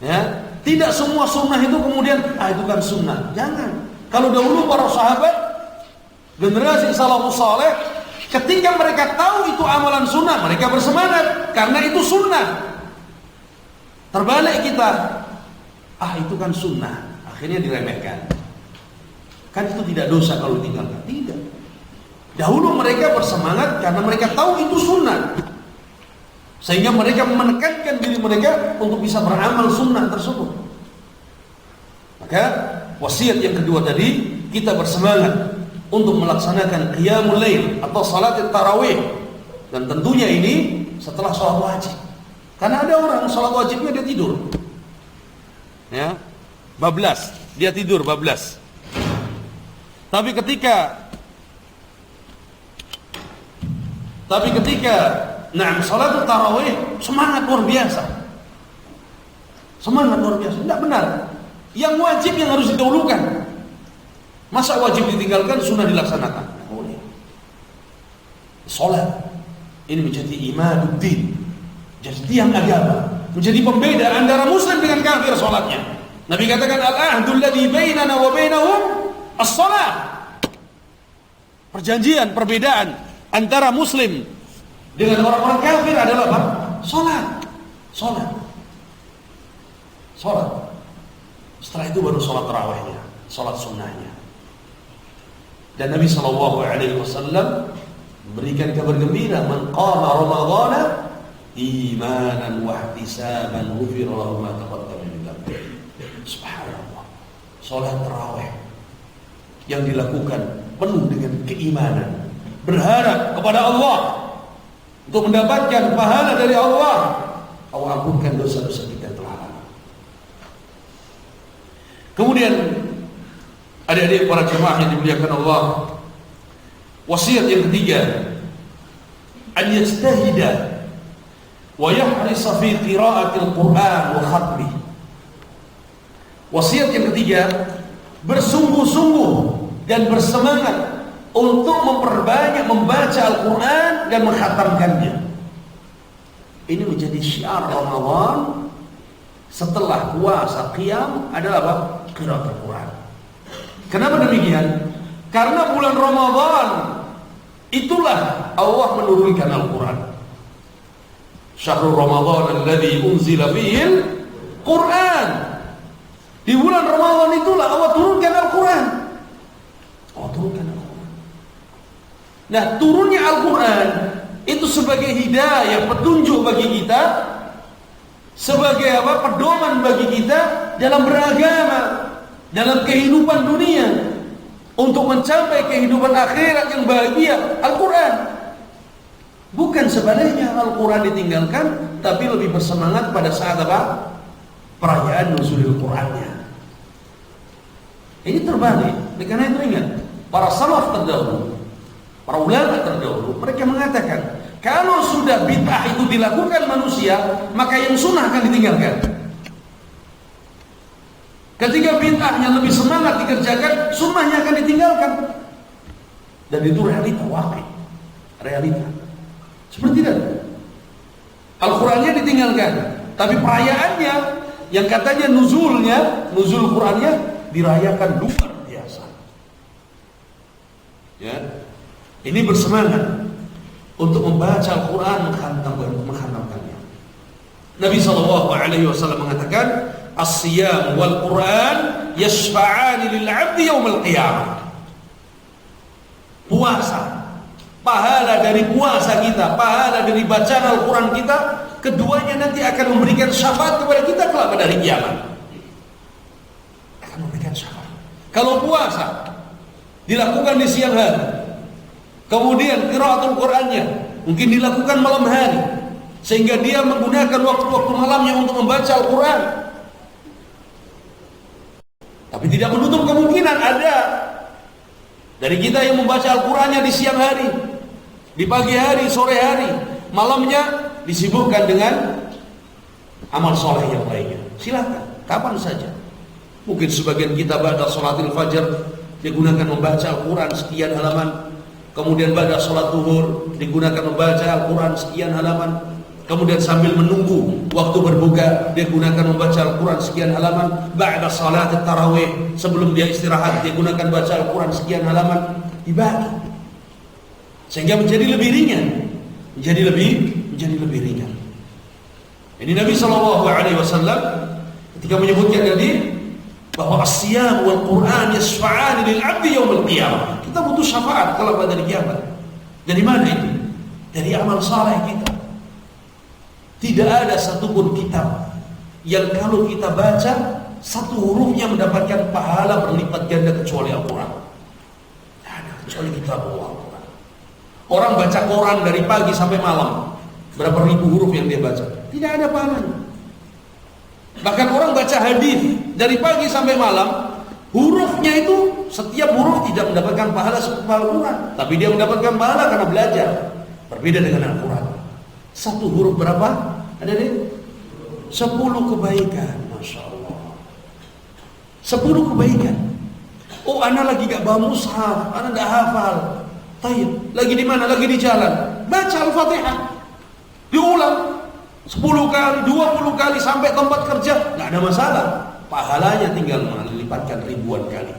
Ya, tidak semua sunnah itu kemudian itu kan sunnah. Jangan. Kalau dahulu para sahabat, generasi salafus saleh, ketika mereka tahu itu amalan sunnah, mereka bersemangat karena itu sunnah. Terbalik kita, itu kan sunnah, akhirnya diremehkan. Kan itu tidak dosa kalau ditinggalkan. Tidak. Dahulu mereka bersemangat karena mereka tahu itu sunnah, sehingga mereka menekankan diri mereka untuk bisa beramal sunnah tersebut. Maka wasiat yang kedua tadi, kita bersemangat untuk melaksanakan qiyamul lail atau salat tarawih. Dan tentunya ini setelah salat wajib. Karena ada orang salat wajibnya dia tidur. Ya, bablas, dia tidur bablas. Tapi ketika salat tarawih semangat luar biasa. Semangat luar biasa. Tidak benar. Yang wajib yang harus didahulukan. Masa wajib ditinggalkan, sunnah dilaksanakan? Boleh. Salat ini menjadi imaduddin, jadi tiang agama, menjadi pembeda antara muslim dengan kafir salatnya. Nabi katakan al-ahdul ladzi bainana wa bainahum as-salat. Perjanjian, perbedaan antara muslim dengan orang-orang kafir adalah apa? Salat. Salat. Salat. Setelah itu baru salat tarawihnya, salat sunnahnya. Dan Nabi SAW memberikan kabar gembira, man qama ramadhana imanan wa ihtisaban ghufira lahu ma taqaddama min dhanbi. Subhanallah. Salat tarawih yang dilakukan penuh dengan keimanan, berharap kepada Allah untuk mendapatkan pahala dari Allah. Allah ampunkan dosa-dosa kita yang telah lalu. Kemudian adik-adik para jemaah yang dimuliakan Allah, wasiat yang ketiga, an yajtahida wa yahrisa fi qira'atil Qur'an wa khatmih. Wasiat yang ketiga, bersungguh-sungguh dan bersemangat untuk memperbanyak membaca Al-Quran dan mengkhatamkannya. Ini menjadi syiar Ramadan. Setelah puasa qiyam adalah apa? Qira'at Al-Quran. Kenapa demikian? Karena bulan Ramadan itulah Allah menurunkan Al-Quran. Syahrul Ramadan alladzi unzila fihil Quran. Di bulan Ramadan itulah Allah turunkan Al-Quran. Allah turunkan Al-Quran. Nah, turunnya Al-Quran itu sebagai hidayah, petunjuk bagi kita, sebagai apa? Pedoman bagi kita dalam beragama, dalam kehidupan dunia, untuk mencapai kehidupan akhirat yang bahagia. Al-Quran. Bukan sebaliknya, Al-Quran ditinggalkan, tapi lebih bersemangat pada saat apa? Perayaan nuzulul Qurannya. Ini terbalik. Karena itu ingat, para salaf terdahulu, para ulama terdahulu, mereka mengatakan Kalau sudah bid'ah itu dilakukan manusia, maka yang sunnah akan ditinggalkan. Ketika bid'ahnya lebih semangat dikerjakan, sunnahnya akan ditinggalkan. Dan itu realita, wakil, realita. Seperti itu. Al-Qurannya ditinggalkan, tapi perayaannya yang katanya nuzul Qurannya dirayakan luar biasa. Ya, ini bersemangat untuk membaca Al-Quran, menghantamkannya. Nabi SAW mengatakan, as-siyam wal Quran yashfa'ani lil 'abdi yaumil qiyamah. Puasa, pahala dari puasa kita, pahala dari bacaan Al-Quran kita, keduanya nanti akan memberikan syafaat kepada kita kelak pada hari kiamat. Akan memberikan syafaat. Kalau puasa dilakukan di siang hari, kemudian qiraatul Qur'annya mungkin dilakukan malam hari, sehingga dia menggunakan waktu-waktu malamnya untuk membaca Al-Quran. Tapi tidak menutup kemungkinan ada dari kita yang membaca Al-Qurannya di siang hari, di pagi hari, sore hari, malamnya disibukkan dengan amal soleh yang lainnya. Silakan, kapan saja. Mungkin sebagian kita ba'da sholatil fajar digunakan membaca Al-Quran sekian halaman, kemudian ba'da sholat zuhur digunakan membaca Al-Quran sekian halaman, kemudian sambil menunggu waktu berbuka dia gunakan membaca Al-Quran sekian halaman, ba'da salat tarawih sebelum dia istirahat dia gunakan baca Al-Quran sekian halaman, dibagi sehingga menjadi lebih ringan, menjadi lebih ringan. Ini Nabi SAW ketika menyebutkan tadi bahwa as-siyam wal Quran yashfa'ani lil 'abdi yaumil qiyamah. Kita butuh syafaat kalau pada hari kiamat. Dari mana itu? Dari amal saleh kita. Tidak ada satupun kitab yang kalau kita baca satu hurufnya mendapatkan pahala berlipat ganda kecuali Al-Quran. Tidak ada kecuali kitab Al-Quran. Orang baca koran dari pagi sampai malam, berapa ribu huruf yang dia baca, tidak ada pahalanya. Bahkan orang baca hadis dari pagi sampai malam, hurufnya itu setiap huruf tidak mendapatkan pahala seperti Al-Quran, tapi dia mendapatkan pahala karena belajar. Berbeda dengan Al-Quran. Satu huruf berapa? Ada nih? 10 kebaikan. Masya Allah. 10 kebaikan. Oh, ana lagi gak bawa mushaf, ana gak hafal. Tayyib. Lagi di mana? Lagi di jalan. Baca Al-Fatihah. Diulang 10 kali, 20 kali sampai tempat kerja, gak ada masalah. Pahalanya tinggal melipatkan ribuan kali.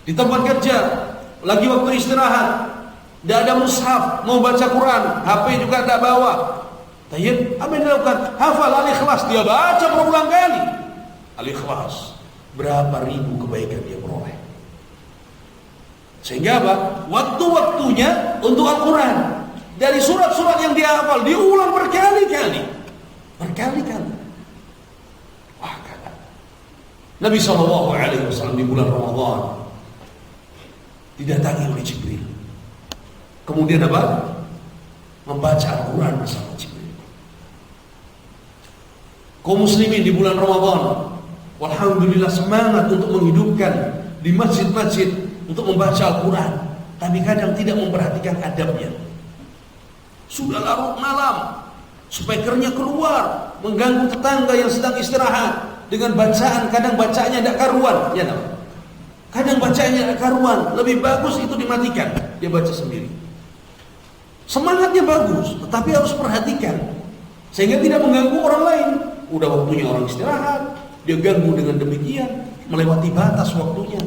Di tempat kerja, lagi waktu istirahat, tidak ada mushaf, mau baca Quran, HP juga tidak bawa. Tayyib, apa yang dilakukan? Hafal Al-Ikhlas, dia baca berulang kali. Al-Ikhlas, berapa ribu kebaikan dia peroleh. Sehingga apa? Waktu-waktunya untuk Al-Quran. Dari surat-surat yang dia hafal, diulang berkali-kali. Berkali-kali. Wah, kata Nabi SAW di bulan Ramadan didatangi oleh Jibril. Kemudian apa? Membaca Al-Quran bersama Jibril. Kaum muslimin di bulan Ramadan, alhamdulillah semangat untuk menghidupkan di masjid-masjid untuk membaca Al-Quran, tapi kadang tidak memperhatikan adabnya. Sudah larut malam, speakernya keluar mengganggu tetangga yang sedang istirahat dengan bacaan, kadang bacaannya tidak karuan, ya no? Kadang bacaannya tidak karuan, lebih bagus itu dimatikan, dia baca sendiri. Semangatnya bagus, tetapi harus perhatikan sehingga tidak mengganggu orang lain. Udah waktunya orang istirahat, dia ganggu dengan demikian, melewati batas waktunya.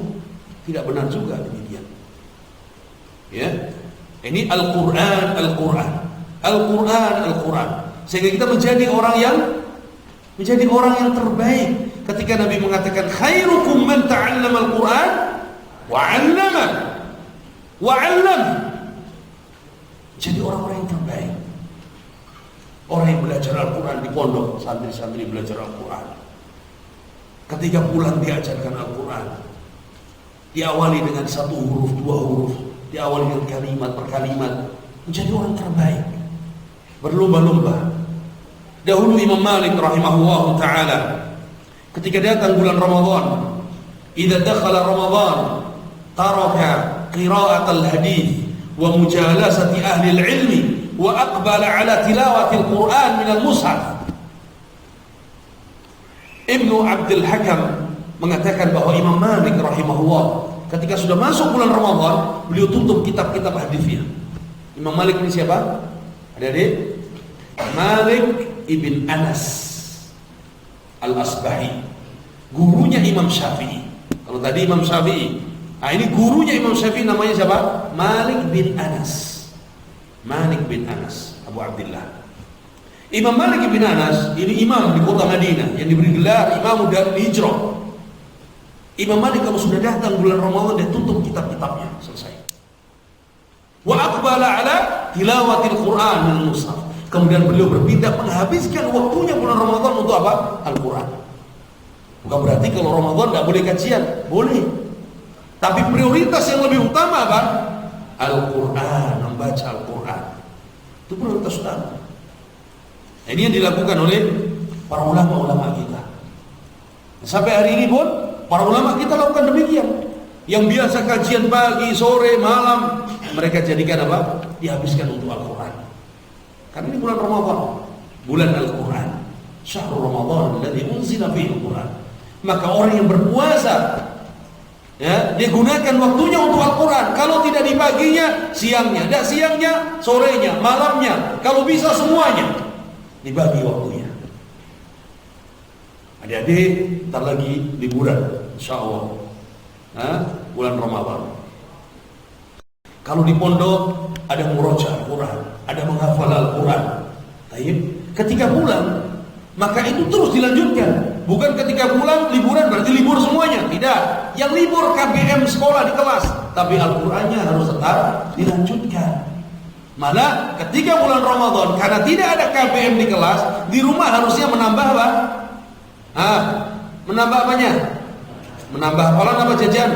Tidak benar juga demikian. Ya, ini Al-Quran, Al-Quran, Al-Quran, Al-Quran. Sehingga kita menjadi orang yang terbaik. Ketika Nabi mengatakan khairukum man ta'allama Al-Quran wa 'allama wa 'allam. Jadi orang-orang yang terbaik. Orang yang belajar Al-Quran di pondok, santri-santri belajar Al-Quran. Ketika pulang diajarkan Al-Quran. Diawali dengan satu huruf, dua huruf. Diawali dengan kalimat per kalimat. Menjadi orang terbaik. Berlomba-lomba. Dahulu Imam Malik rahimahullah ta'ala, ketika datang bulan Ramadan, idza dakhala Ramadan taraka qira'at al-hadith wa mujalasati ahli al-ilmi wa aqbala ala tilawati al-Quran min al-mushaf. Ibnu Abdul Hakam mengatakan bahwa Imam Malik rahimahullah ketika sudah masuk bulan Ramadan, beliau tutup kitab-kitab hadisnya. Imam Malik ini siapa? Adik-adik, Malik ibn Anas Al-Asbahi, gurunya Imam Syafi'i. Kalau tadi Imam Syafi'i, nah ini gurunya Imam Syafi'i, namanya siapa? Malik bin Anas. Malik bin Anas Abu Abdullah. Imam Malik bin Anas ini imam di kota Madinah yang diberi gelar Imam Darul Hijrah. Imam Malik kalau sudah datang bulan Ramadan dia tutup kitab-kitabnya, selesai. Wa aqbala ala tilawatil Quran min mushaf. Kemudian beliau berpindah menghabiskan waktunya bulan Ramadan untuk apa? Al-Quran. Bukan berarti kalau Ramadan tidak boleh kajian, boleh. Tapi prioritas yang lebih utama apa? Al-Quran, membaca Al-Quran. Itu prioritas utama. Ini yang dilakukan oleh para ulama-ulama kita. Sampai hari ini pun para ulama kita lakukan demikian. Yang biasa kajian pagi, sore, malam, mereka jadikan apa? Dihabiskan untuk Al-Quran. Karena ini bulan Ramadan, bulan Al-Quran. Syahrul Ramadan alladzi unzila fihi Al-Quran. Maka orang yang berpuasa, ya, dia gunakan waktunya untuk Al-Quran. Kalau tidak di paginya, siangnya, tidak siangnya, sorenya, malamnya. Kalau bisa semuanya dibagi waktunya. Adik-adik, ntar lagi liburan, insyaallah. Bulan Ramadan. Kalau di pondok ada murojaah Al-Quran, ada menghafal Al-Quran. Ketika pulang, maka itu terus dilanjutkan. Bukan ketika pulang liburan berarti libur semuanya. Tidak. Yang libur KBM sekolah di kelas, tapi Al-Qurannya harus tetap dilanjutkan. Malah ketika bulan Ramadan, karena tidak ada KBM di kelas, di rumah harusnya menambah apa? Menambah apanya? Menambah hafalan apa jajan?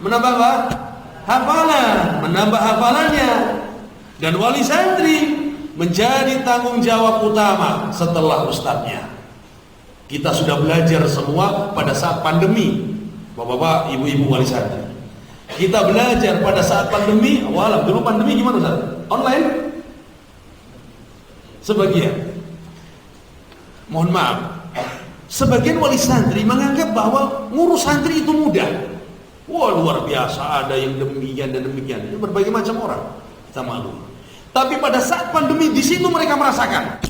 Menambah apa? Hafalan. Menambah hafalannya. Dan wali santri menjadi tanggung jawab utama setelah ustadznya. Kita sudah belajar semua pada saat pandemi, bapak-bapak, ibu-ibu wali santri. Kita belajar pada saat pandemi. Walau dulu pandemi gimana Ustaz? Online? Sebagian. Mohon maaf. Sebagian wali santri menganggap bahwa ngurus santri itu mudah. Wah, luar biasa, ada yang demikian dan demikian. Itu berbagai macam orang. Kita malu. Tapi pada saat pandemi di situ mereka merasakan.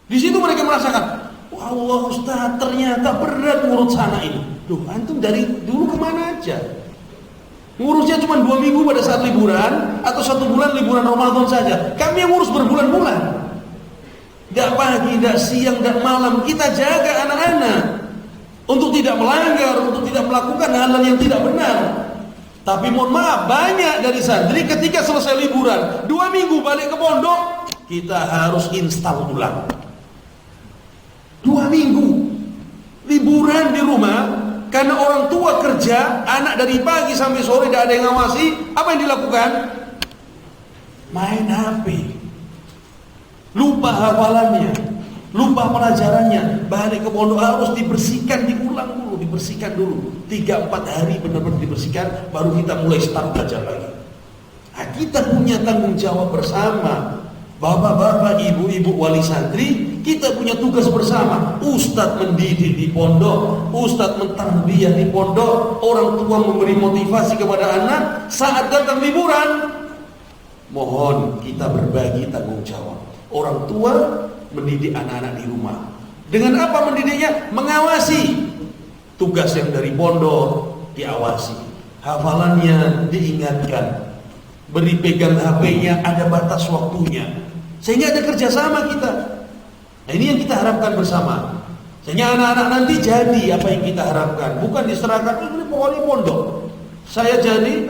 Di situ mereka merasakan, wah Allah Ustaz, ternyata berat ngurus sana ini. Duh, antum dari dulu kemana aja? Ngurusnya cuma 2 minggu pada saat liburan, atau 1 bulan liburan Ramadan saja. Kami yang ngurus berbulan-bulan. Tidak pagi, tidak siang, tidak malam. Kita jaga anak-anak untuk tidak melanggar, untuk tidak melakukan hal-hal yang tidak benar. Tapi mohon maaf, banyak dari santri ketika selesai liburan 2 minggu balik ke pondok, kita harus install ulang. 2 minggu liburan di rumah karena orang tua kerja, anak dari pagi sampai sore tidak ada yang ngawasi. Apa yang dilakukan? Main HP. Lupa hafalannya, lupa pelajarannya. Balik ke pondok harus dibersihkan, diulang dulu, dibersihkan dulu. 3-4 hari benar-benar dibersihkan, baru kita mulai start belajar lagi. Nah, kita punya tanggung jawab bersama. Bapak-bapak, ibu-ibu wali santri, kita punya tugas bersama. Ustadz mendidik di pondok, ustadz mentarbiyah di pondok, orang tua memberi motivasi kepada anak. Saat datang liburan, mohon kita berbagi tanggung jawab. Orang tua mendidik anak-anak di rumah. Dengan apa mendidiknya? Mengawasi. Tugas yang dari pondok diawasi, hafalannya diingatkan, beri pegang HP-nya, ada batas waktunya, sehingga ada kerjasama kita. Nah, ini yang kita harapkan bersama, sehingga anak-anak nanti jadi apa yang kita harapkan. Bukan diserahkan, ini pokoknya pondok, saya jadi,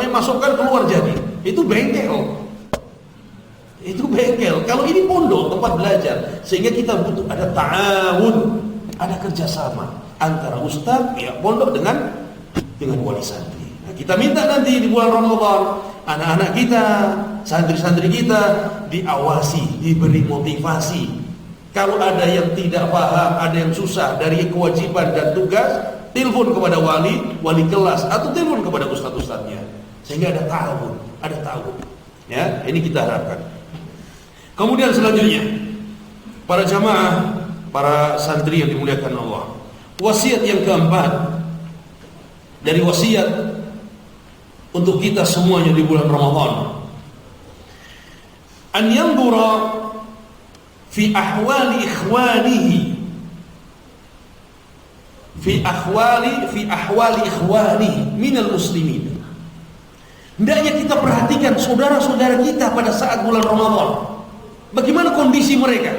masukkan keluar jadi. Itu bengkel. Itu bengkel. Kalau ini pondok, tempat belajar, sehingga kita butuh ada ta'awun, ada kerjasama antara ustaz, pihak pondok dengan wali santri. Nah, kita minta nanti di bulan Ramadan anak-anak kita, santri-santri kita diawasi, diberi motivasi. Kalau ada yang tidak paham, ada yang susah dari kewajiban dan tugas, telepon kepada wali kelas, atau telepon kepada ustadz-ustadznya, sehingga ada ta'awun. Ya, ini kita harapkan. Kemudian selanjutnya, para jamaah, para santri yang dimuliakan Allah, wasiat yang keempat dari wasiat untuk kita semuanya di bulan Ramadan, an yanzura fi ahwali ikhwanihi, fi ahwali ikhwanihi minal muslimin. Hendaknya kita perhatikan saudara-saudara kita pada saat bulan Ramadan. Bagaimana kondisi mereka?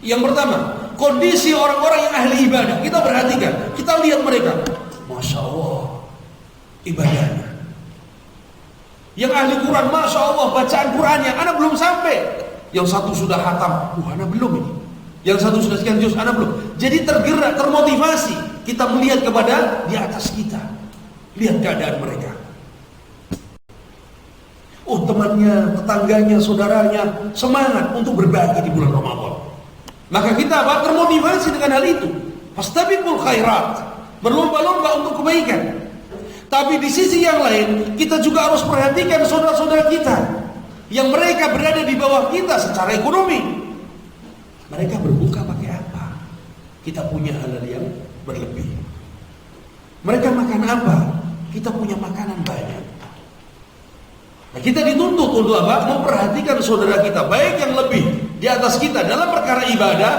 Yang pertama, kondisi orang-orang yang ahli ibadah. Kita perhatikan, kita lihat mereka, Masya Allah ibadahnya. Yang ahli Quran, Masya Allah bacaan Qurannya, anak belum sampai. Yang satu sudah khatam, anak belum ini. Yang satu sudah sekian juz, anak belum. Jadi tergerak, termotivasi kita melihat kepada di atas kita. Lihat keadaan mereka. Oh, temannya, tetangganya, saudaranya semangat untuk berbagi di bulan Ramadan. Maka kita termotivasi dengan hal itu. Fastabiqul khairat, berlomba-lomba untuk kebaikan. Tapi di sisi yang lain, kita juga harus perhatikan saudara-saudara kita yang mereka berada di bawah kita secara ekonomi. Mereka berbuka pakai apa? Kita punya hal yang berlebih. Mereka makan apa? Kita punya makanan banyak. Nah, kita dituntut untuk apa? Memperhatikan saudara kita, baik yang lebih di atas kita dalam perkara ibadah,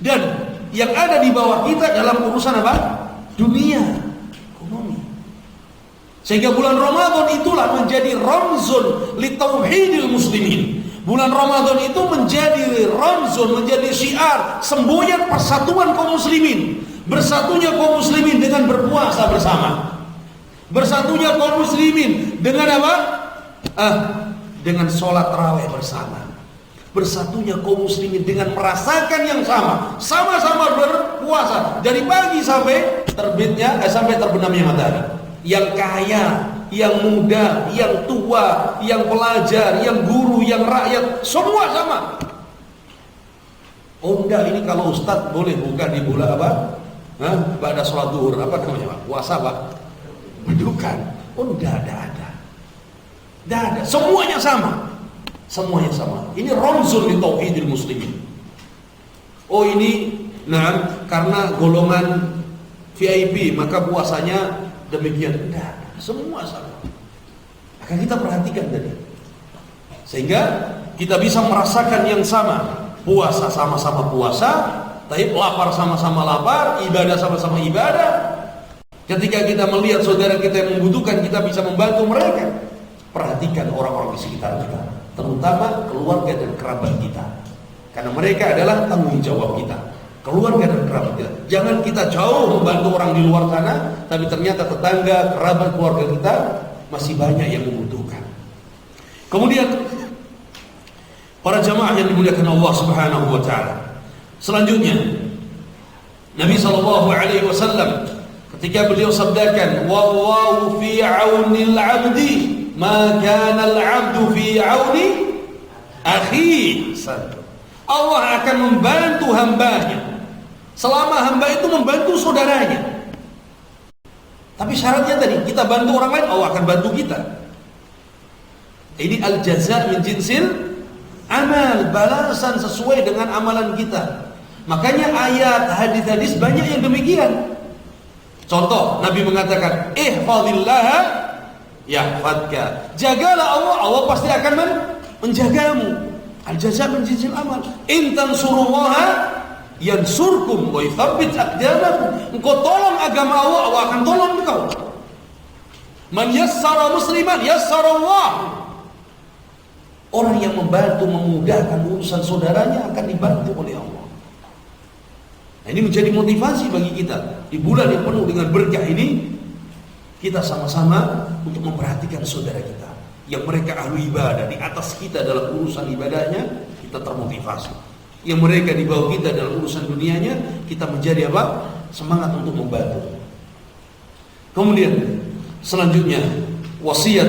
dan yang ada di bawah kita dalam urusan apa? Dunia, ekonomi. Sehingga bulan Ramadan itulah menjadi ramzun li tauhidil muslimin. Bulan Ramadan itu menjadi ramzun, menjadi syiar, semboyan persatuan kaum muslimin. Bersatunya kaum muslimin dengan berpuasa bersama. Bersatunya kaum muslimin dengan apa? Dengan sholat tarawih bersama. Bersatunya kaum muslimin dengan merasakan yang sama, sama-sama berpuasa dari pagi sampai terbitnya, sampai terbenamnya matahari. Yang kaya, yang muda, yang tua, yang pelajar, yang guru, yang rakyat, semua sama. Oh enggak, ini kalau ustadz boleh buka di bulan apa? Pada sholat duhur, apa namanya Pak? Puasa Pak? Bukan. Oh enggak ada. Semuanya sama. Semuanya sama. Ini ramzun li tauhidil muslimin. Oh ini, karena golongan VIP maka puasanya demikian. Enggak, semua sama. Akan kita perhatikan tadi, sehingga kita bisa merasakan yang sama. Puasa sama-sama puasa, tapi lapar sama-sama lapar, ibadah sama-sama ibadah. Ketika kita melihat saudara kita yang membutuhkan, kita bisa membantu mereka. Perhatikan orang-orang di sekitar kita, terutama keluarga dan kerabat kita, karena mereka adalah tanggung jawab kita. Keluarga dan kerabat kita. Jangan kita jauh membantu orang di luar sana, tapi ternyata tetangga, kerabat, keluarga kita masih banyak yang membutuhkan. Kemudian para jamaah yang dimuliakan Allah Subhanahu wa taala. Selanjutnya Nabi sallallahu alaihi wasallam ketika beliau sabdakan, wallahu fi aunil 'abdi ma kana al-'abdu fi auni akhi. Allah akan membantu hambanya selama hamba itu membantu saudaranya. Tapi syaratnya tadi, kita bantu orang lain, Allah akan bantu kita. Ini al-jaza' min jinsil amal, balasan sesuai dengan amalan kita. Makanya ayat, hadis-hadis banyak yang demikian. Contoh, Nabi mengatakan, ihfazillaha yahfadka. Jagalah Allah, Allah pasti akan menjagamu. Al-jaza' min jinsil amal. In tansurullaha yansurkum wa yuthabbit aqdamakum. Engkau tolong agama Allah, Allah akan tolong engkau. Man yassara musliman yassara Allah. Orang yang membantu, memudahkan urusan saudaranya akan dibantu oleh Allah. Nah, ini menjadi motivasi bagi kita di bulan yang penuh dengan berkah ini. Kita sama-sama untuk memperhatikan saudara kita yang mereka ahli ibadah, di atas kita dalam urusan ibadahnya, kita termotivasi. Yang mereka di bawah kita dalam urusan dunianya, kita menjadi apa? Semangat untuk membantu. Kemudian selanjutnya, wasiat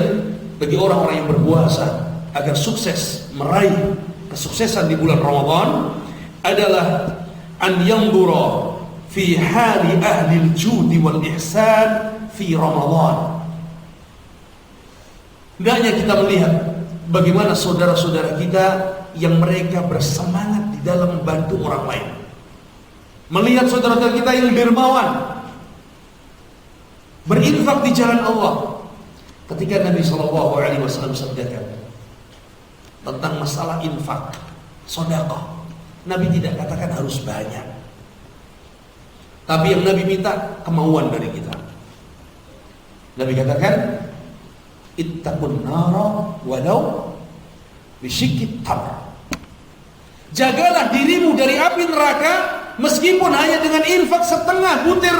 bagi orang-orang yang berpuasa agar sukses meraih kesuksesan di bulan Ramadan adalah an yanzura fi hali ahli al-judi wal ihsan fi Ramadan. Hendaknya kita melihat bagaimana saudara-saudara kita yang mereka bersemangat di dalam membantu orang lain. Melihat saudara-saudara kita yang dermawan, berinfak di jalan Allah. Ketika Nabi SAW sabdakan tentang masalah infak, sedekah, Nabi tidak katakan harus banyak, tapi yang Nabi minta kemauan dari kita. Nabi katakan, ittaqun nara walau bisyikki tamr. Jagalah dirimu dari api neraka meskipun hanya dengan infak setengah butir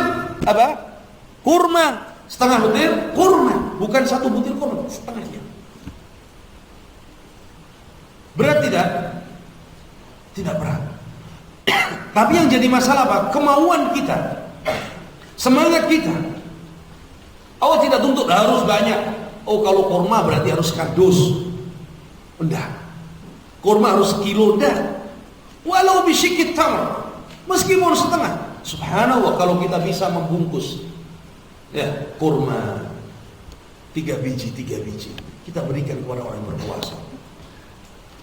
kurma, setengah butir kurma, bukan satu butir kurma, setengahnya. Berat tidak? Tidak berat. Tapi yang jadi masalah apa? Kemauan kita, semangat kita. Allah tidak tuntut harus banyak. Oh, kalau kurma berarti harus kardus. Enggak. Kurma harus sekilo, enggak. Walau bisyikit tamr, meskipun setengah. Subhanallah, kalau kita bisa membungkus kurma 3 biji, kita berikan kepada orang yang berpuasa,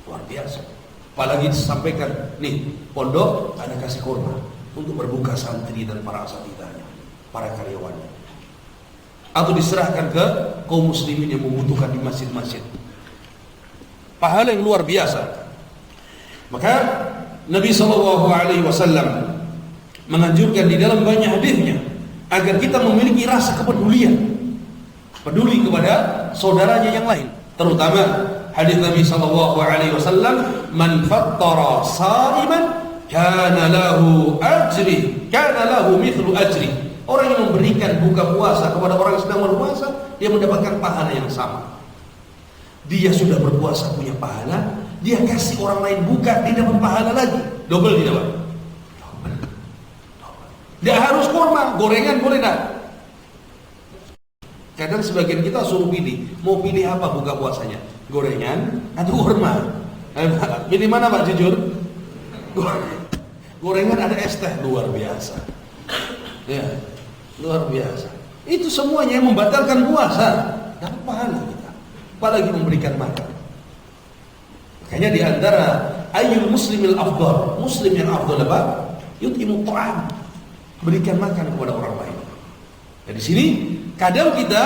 luar biasa. Apalagi disampaikan, nih pondok ada kasih kurma untuk berbuka santri dan para asatidahnya, para karyawannya, atau diserahkan ke kaum muslimin yang membutuhkan di masjid-masjid. Pahala yang luar biasa. Maka Nabi SAW menganjurkan di dalam banyak hadisnya agar kita memiliki rasa kepedulian, peduli kepada saudaranya yang lain. Terutama hadis Nabi SAW, man fattara sa'iman kana lahu mithlu ajri. Orang yang memberikan buka puasa kepada orang yang sedang berpuasa, dia mendapatkan pahala yang sama. Dia sudah berpuasa punya pahala, dia kasih orang lain buka, dia dapat pahala lagi. Double tidak, Pak? Double. Tidak harus kurma, gorengan boleh tak? Kadang sebagian kita suruh pilih, mau pilih apa buka puasanya? Gorengan atau kurma? Pilih mana, Pak, jujur? Gorengan ada es teh, luar biasa. Ya, luar biasa. Itu semuanya yang membatalkan puasa. Dapat pahala kita, apalagi memberikan makan. Makanya di antara ayyul muslimil afdal, muslim yang afdal apa? Yut'imu ta'am, berikan makan kepada orang lain. Dan di sini kadang kita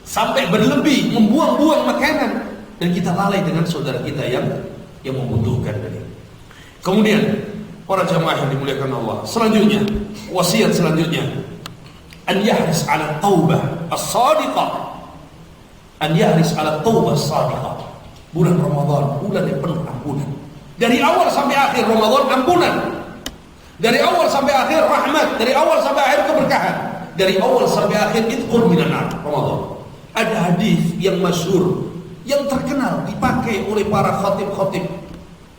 sampai berlebih, membuang-buang makanan, dan kita lalai dengan saudara kita yang membutuhkan tadi. Kemudian para jamaah yang dimuliakan Allah, selanjutnya wasiat selanjutnya, an yahris ala taubah as-sadiqah, an yahris ala taubah as-sadiqah. Bulan Ramadan, bulan yang penuh ampunan. Dari awal sampai akhir Ramadan ampunan. Dari awal sampai akhir rahmat, dari awal sampai akhir keberkahan, dari awal sampai akhir itqun minan nar. Ramadan. Ada hadis yang masyhur, yang terkenal dipakai oleh para khatib-khatib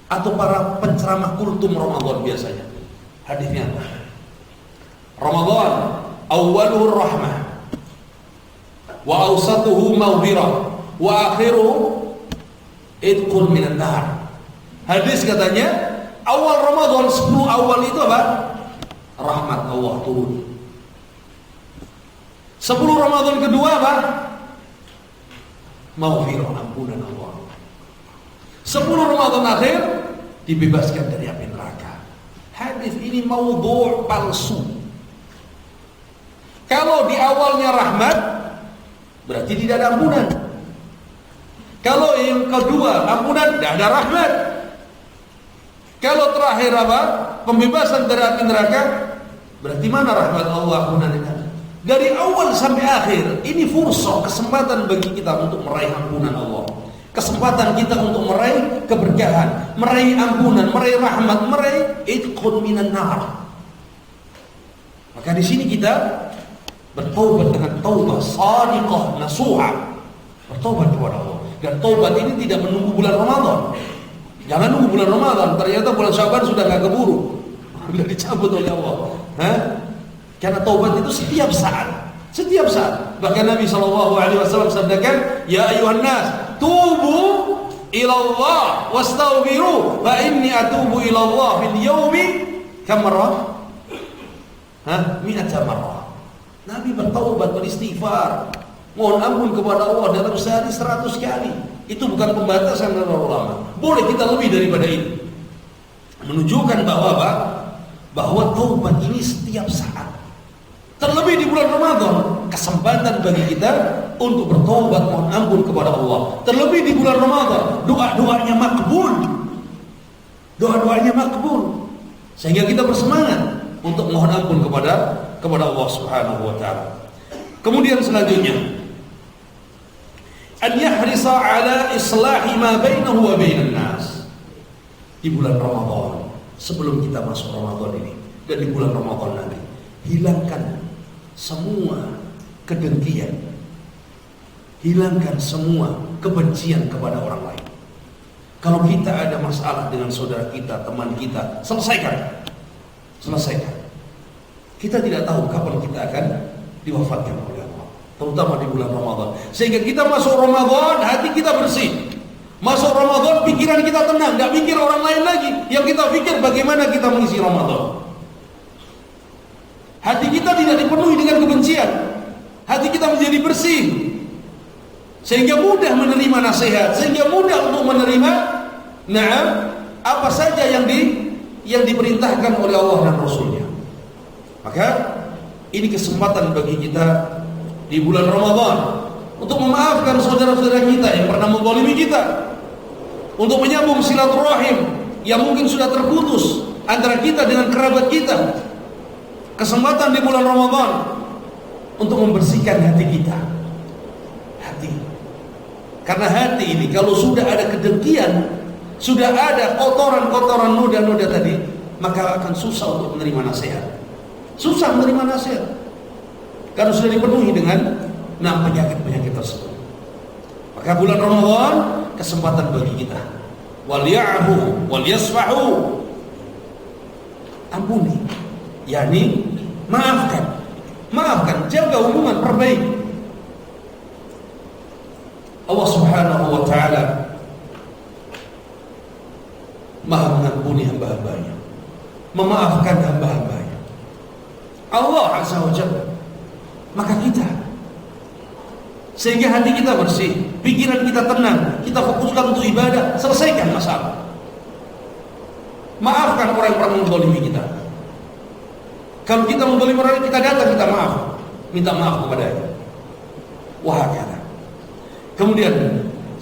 atau para penceramah kultum Ramadan biasanya. Hadisnya apa? Ramadan awwaluhu rahmah wa awsatuhu maghfirah wa akhiruhu itqun minan nar. Hadis katanya awal Ramadan 10 awal itu apa? Rahmat Allah turun. 10 Ramadan kedua apa? Maghfirah, ampunan Allah. 10 Ramadan akhir dibebaskan dari api neraka. Hadis ini maudhu' palsu. Kalau di awalnya rahmat, berarti tidak ada ampunan. Kalau yang kedua ampunan, tidak ada rahmat. Kalau terakhir apa? Pembebasan dari api neraka, berarti mana rahmat Allah ampunannya? Dari awal sampai akhir, ini fursah, kesempatan bagi kita untuk meraih ampunan Allah. Kesempatan kita untuk meraih keberkahan, meraih ampunan, meraih rahmat, meraih itqun minan nar. Maka di sini kita bertaubat dengan taubat shadiqah nasuha, bertaubat kepada Allah. Dan taubat ini tidak menunggu bulan Ramadan. Jangan nunggu bulan Ramadan, ternyata bulan Syaban sudah gak keburu, sudah dicabut oleh Allah. Karena taubat itu setiap saat, setiap saat. Bahkan Nabi SAW sabdakan, ya ayuhan nas, tubu ilallah wastaghfiru fa inni atubu ilallah fil yaumi kam marrah Mi'ata marrah. Nabi bertaubat, beristighfar, mohon ampun kepada Allah dalam sehari 100 kali. Itu bukan pembatasan dari ulama. Boleh kita lebih daripada itu. Menunjukkan bahwa taubat ini setiap saat. Terlebih di bulan Ramadan, kesempatan bagi kita untuk bertaubat, mohon ampun kepada Allah. Terlebih di bulan Ramadan, doa-doanya makbul. Doa-doanya makbul. Sehingga kita bersemangat untuk mohon ampun kepada Allah Subhanahu wa taala. Kemudian selanjutnya, an yahrisa ala islahi ma bainahu wa bainan nas. Di bulan Ramadan, sebelum kita masuk Ramadan ini dan di bulan Ramadan nanti, hilangkan semua kedengkian, hilangkan semua kebencian kepada orang lain. Kalau kita ada masalah dengan saudara kita, teman kita, selesaikan. Kita tidak tahu kapan kita akan diwafatkan oleh Allah, terutama di bulan Ramadan. Sehingga kita masuk Ramadan, hati kita bersih. Masuk Ramadan, pikiran kita tenang, tidak mikir orang lain lagi. Yang kita pikir bagaimana kita mengisi Ramadan. Hati kita tidak dipenuhi dengan kebencian. Hati kita menjadi bersih, sehingga mudah menerima nasihat, sehingga mudah untuk menerima apa saja yang diperintahkan oleh Allah dan Rasulnya. Maka ini kesempatan bagi kita di bulan Ramadan untuk memaafkan saudara-saudara kita yang pernah menzalimi kita, untuk menyambung silaturahim yang mungkin sudah terputus antara kita dengan kerabat kita. Kesempatan di bulan Ramadan untuk membersihkan hati kita. Karena hati ini kalau sudah ada kedengkian, sudah ada kotoran-kotoran noda-noda tadi, maka akan susah untuk menerima nasihat. Susah menerima nasihat karena sudah dipenuhi dengan penyakit-penyakit tersebut. Maka bulan Ramadan kesempatan bagi kita. Wal ya'fu wal yasfahu. Ampuni, yakni maafkan, jaga hubungan, perbaiki. Allah Subhanahu wa taala Maha mengampuni hamba-hambanya, memaafkan hamba-hambanya. Allah Azza wa Jalla. Maka kita, sehingga hati kita bersih, pikiran kita tenang, kita fokuskan untuk ibadah, selesaikan masalah. Maafkan orang yang pernah menzalimi kita. Kalau kita menzalimi orang, kita datang, kita minta maaf kepadanya. Wahakala. Kemudian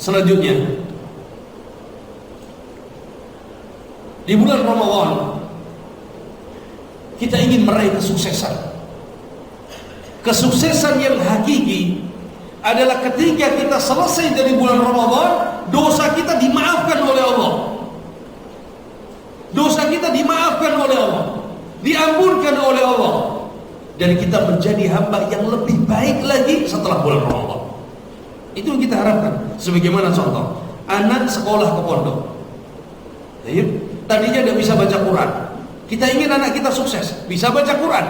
selanjutnya, di bulan Ramadan kita ingin meraih kesuksesan. Kesuksesan yang hakiki adalah ketika kita selesai dari bulan Ramadan, dosa kita dimaafkan oleh Allah. Dosa kita dimaafkan oleh Allah, diampunkan oleh Allah, dan kita menjadi hamba yang lebih baik lagi setelah bulan Ramadan. Itu yang kita harapkan. Sebagaimana contoh, anak sekolah ke pondok, tadinya tidak bisa baca Quran. Kita ingin anak kita sukses, bisa baca Quran.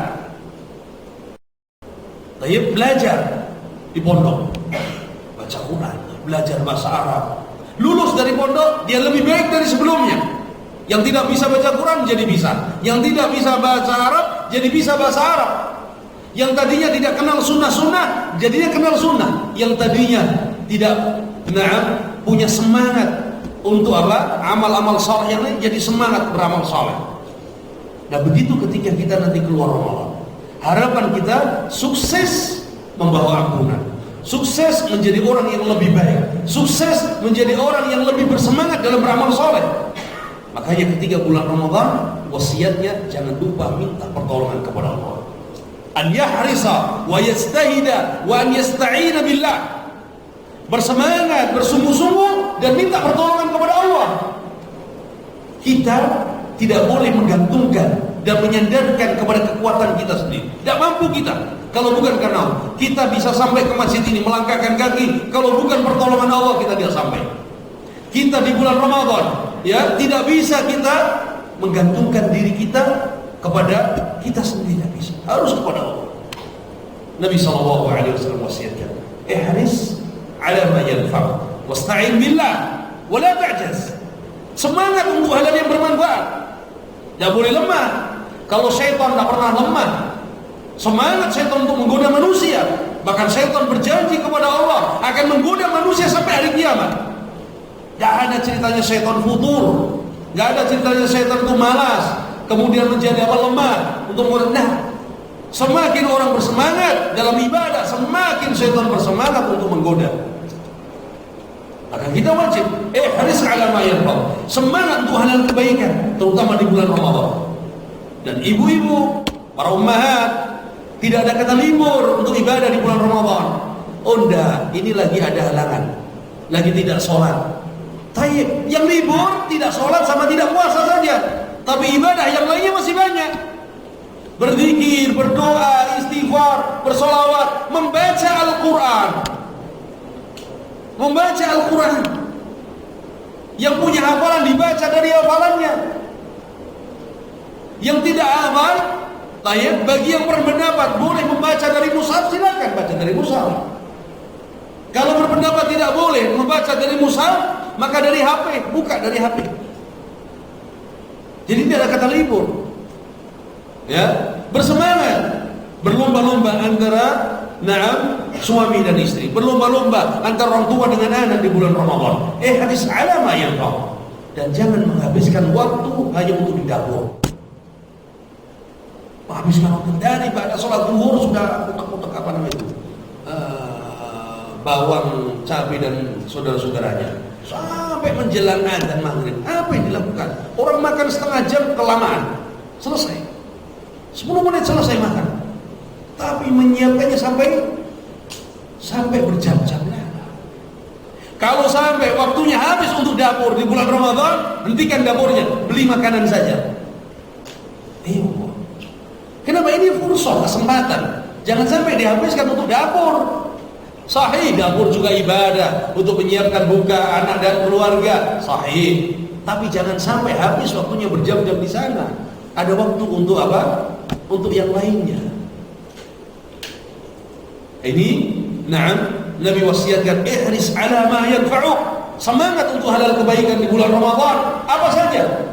Belajar di pondok, baca Quran, belajar bahasa Arab. Lulus dari pondok, dia lebih baik dari sebelumnya. Yang tidak bisa baca Quran jadi bisa, yang tidak bisa bahasa Arab jadi bisa bahasa Arab. Yang tadinya tidak kenal sunnah-sunnah jadinya kenal sunnah. Yang tadinya tidak punya semangat untuk amal-amal saleh yang lain, jadi semangat beramal saleh. Nah, begitu ketika kita nanti keluar Ramadan, harapan kita sukses membawa ampunan, sukses menjadi orang yang lebih baik, sukses menjadi orang yang lebih bersemangat dalam beramal saleh. Makanya ketika bulan Ramadan, wasiatnya jangan lupa minta pertolongan kepada Allah. An yahrisa wa yastahida wa an yasta'ina billah. Bersemangat, bersungguh-sungguh dan minta pertolongan kepada Allah. Kita tidak boleh menggantungkan dan menyandarkan kepada kekuatan kita sendiri. Tidak mampu kita. Kalau bukan karena Allah, kita bisa sampai ke masjid ini melangkahkan kaki. Kalau bukan pertolongan Allah, kita tidak sampai. Kita di bulan Ramadan, tidak bisa kita menggantungkan diri kita kepada kita sendiri, tidak bisa. Harus kepada Allah. Nabi SAW wasiatkan, ihris ala ma yanfa'u wasta'in billah wa la ta'jaz. Semangat untuk hal yang bermanfaat. Tidak boleh lemah. Kalau syaitan tidak pernah lemah, Semangat setan untuk menggoda manusia. Bahkan setan berjanji kepada Allah akan menggoda manusia sampai hari kiamat. Gak ada ceritanya setan futur, gak ada ceritanya setan itu malas, kemudian menjadi lemah untuk merendah. Semakin orang bersemangat dalam ibadah, semakin setan bersemangat untuk menggoda. Maka kita wajib ihris ala ma yanfa', semangat untuk hal kebaikan, terutama di bulan Ramadan. Dan ibu-ibu, para ummahat, tidak ada kata libur untuk ibadah di bulan Ramadan. Onda, ini lagi ada halangan, lagi tidak sholat. Tayyib, yang libur tidak sholat sama tidak puasa saja, tapi ibadah yang lainnya masih banyak. Berzikir, berdoa, istighfar, bersolawat, membaca Al-Quran. Membaca Al-Quran. Yang punya hafalan dibaca dari hafalannya. Yang tidak hafal, bagi yang berpendapat boleh membaca dari mushaf, silakan baca dari mushaf. Kalau berpendapat tidak boleh membaca dari mushaf, maka dari HP, buka dari HP. Jadi tidak ada kata libur. Ya, bersemangat, berlomba-lomba antara suami dan istri, berlomba-lomba antara orang tua dengan anak di bulan Ramadan. Hadis alama yang kau, dan jangan menghabiskan waktu hanya untuk di dapur. Menghabiskan waktu dari pada sholat zuhur sudah utak-utak apa namanya itu, bawang, cabai dan saudara-saudaranya, sampai menjelang adzan maghrib. Apa yang dilakukan? Orang makan setengah jam kelamaan, selesai. 10 menit selesai makan. Tapi menyiapkannya sampai berjam-jam. Kalau sampai waktunya habis untuk dapur di bulan Ramadan, hentikan dapurnya, beli makanan saja. Kenapa? Ini fursah, kesempatan. Jangan sampai dihabiskan untuk dapur. Sahih, dapur juga ibadah, untuk menyiapkan buka anak dan keluarga. Sahih. Tapi jangan sampai habis waktunya berjam-jam di sana. Ada waktu untuk apa? Untuk yang lainnya. Ini, Nabi wasiatkan ihris ala ma yanfa'uk. Semangat untuk halal kebaikan di bulan Ramadan. Apa saja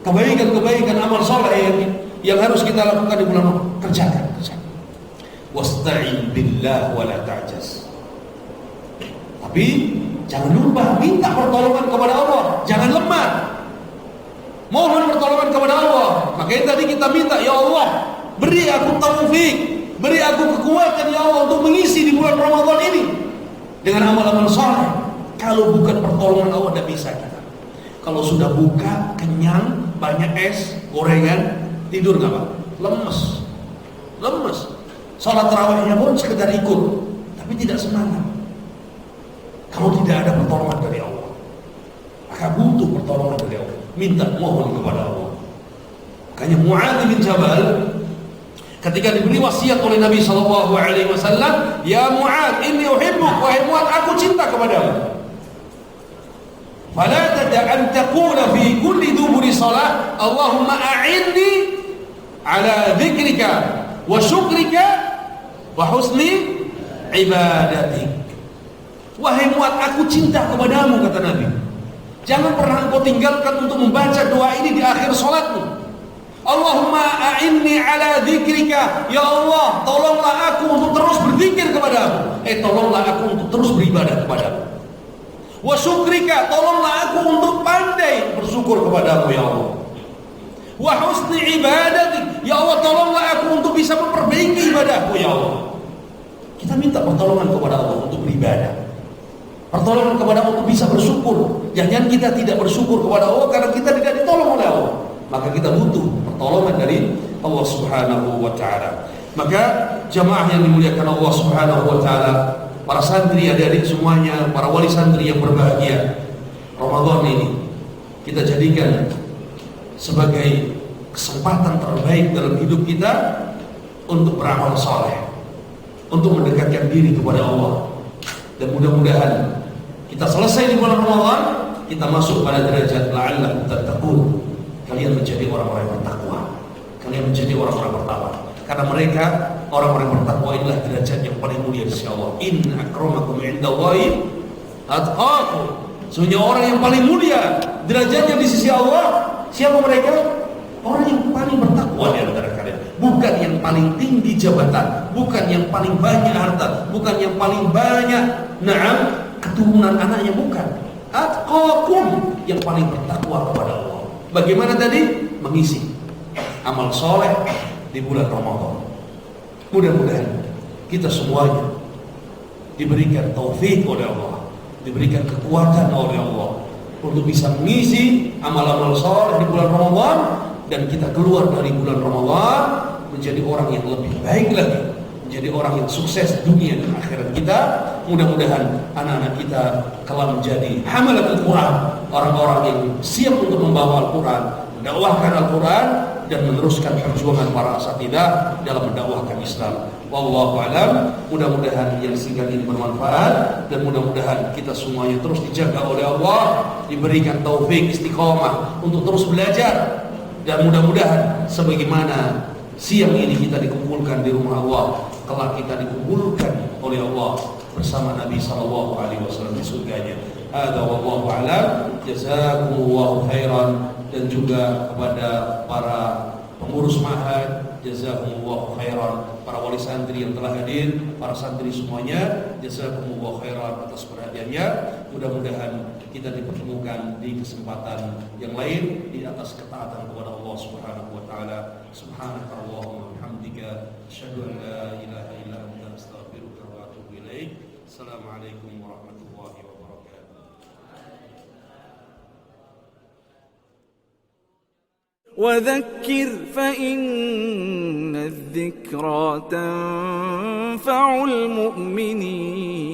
kebaikan-kebaikan amal saleh yang harus kita lakukan di bulan Ramadan, kerjakan. Wasta'in billah wa la ta'jaz. Tapi jangan lupa minta pertolongan kepada Allah, jangan lemah. Mohon pertolongan kepada Allah. Makanya tadi kita minta, ya Allah, beri aku taufik, beri aku kekuatan ya Allah untuk mengisi di bulan Ramadan ini dengan amal-amal saleh. Kalau bukan pertolongan Allah tidak bisa kita. Kalau sudah buka, kenyang, banyak es, gorengan, tidur nggak Pak? Lemes. Salat tarawihnya pun sekedar ikut, tapi tidak semangat. Kalau tidak ada pertolongan dari Allah, maka butuh pertolongan dari Allah. Minta, mohon kepada Allah. Makanya Mu'adz bin Jabal ketika diberi wasiat oleh Nabi SAW, ya Mu'adz, inni uhibbuk, wahai Mu'adz, aku cinta kepadamu. Fala tad'an taqula fi kulli duburi salat, Allahumma a'inni ala dzikrika wa syukrika wa husni ibadatik. Wahai Mu'adz, aku cinta kepadamu, kata Nabi. Jangan pernah engkau tinggalkan untuk membaca doa ini di akhir salatmu. Allahumma a'inni ala dzikrika, ya Allah, tolonglah aku untuk terus berzikir kepadamu. Tolonglah aku untuk terus beribadah kepadamu. Wa syukrika, tolonglah aku untuk pandai bersyukur kepadamu ya Allah. Wa husni ibadatik, ya Allah, tolonglah aku untuk bisa memperbaiki ibadahku ya Allah. Kita minta pertolongan kepada Allah untuk beribadah, pertolongan kepada Allah untuk bisa bersyukur. Jangan kita tidak bersyukur kepada Allah karena kita tidak ditolong oleh Allah. Maka kita butuh pertolongan dari Allah Subhanahu wa ta'ala. Maka jamaah yang dimuliakan Allah Subhanahu wa ta'ala, para santri adik-adik semuanya, para wali santri yang berbahagia, Ramadan ini kita jadikan sebagai kesempatan terbaik dalam hidup kita untuk beramal saleh, untuk mendekatkan diri kepada Allah. Dan mudah-mudahan kita selesai di bulan Ramadan, kita masuk pada derajat la'allakum tattaqun. Kalian menjadi orang-orang yang bertakwa, kalian menjadi orang-orang bertakwa. Karena mereka orang-orang bertakwa inilah derajat yang paling mulia di sisi Allah. Inna akramakum indallahi atqakum. Sesungguhnya orang yang paling mulia derajatnya di sisi Allah, siapa mereka? Orang yang paling bertakwa di antara kalian. bukan yang paling tinggi jabatan, bukan yang paling banyak harta, bukan yang paling banyak keturunan anaknya, bukan. Atqakum, yang paling bertakwa kepada Allah. Bagaimana tadi? Mengisi amal soleh di bulan Ramadan. Mudah-mudahan kita semuanya diberikan taufik oleh Allah, diberikan kekuatan oleh Allah untuk bisa mengisi amal-amal soleh di bulan Ramadan, dan kita keluar dari bulan Ramadan menjadi orang yang lebih baik lagi, menjadi orang yang sukses dunia dan akhirat kita. Mudah-mudahan anak-anak kita kelak menjadi hamalatul Quran, orang-orang yang siap untuk membawa Al-Quran, mendakwahkan Al-Quran, dan meneruskan perjuangan para asatidzah dalam mendakwahkan Islam. Wallahu a'lam. Mudah-mudahan yang singkat ini bermanfaat, dan mudah-mudahan kita semuanya terus dijaga oleh Allah, diberikan taufik istiqomah untuk terus belajar, dan mudah-mudahan sebagaimana siang ini kita dikumpulkan di rumah Allah, kelak kita dikumpulkan oleh Allah bersama Nabi sallallahu alaihi wasallam di surganya. Hadza wallahu a'lam. Jazakumullahu khairan. Dan juga kepada para pengurus ma'had, jazakumullahu khairan. Para wali santri yang telah hadir, para santri semuanya, jazakumullahu khairan atas perhatiannya. Mudah-mudahan kita dipertemukan di kesempatan yang lain di atas ketaatan kepada Allah Subhanahu wa taala. Subhanakallahumma wa bihamdika, asyhadu an la ilaha illa anta, astaghfiruka wa atubu ilaik. Assalamualaikum warahmatullahi wabarakatuh. وذكر فإن الذكرى تنفع المؤمنين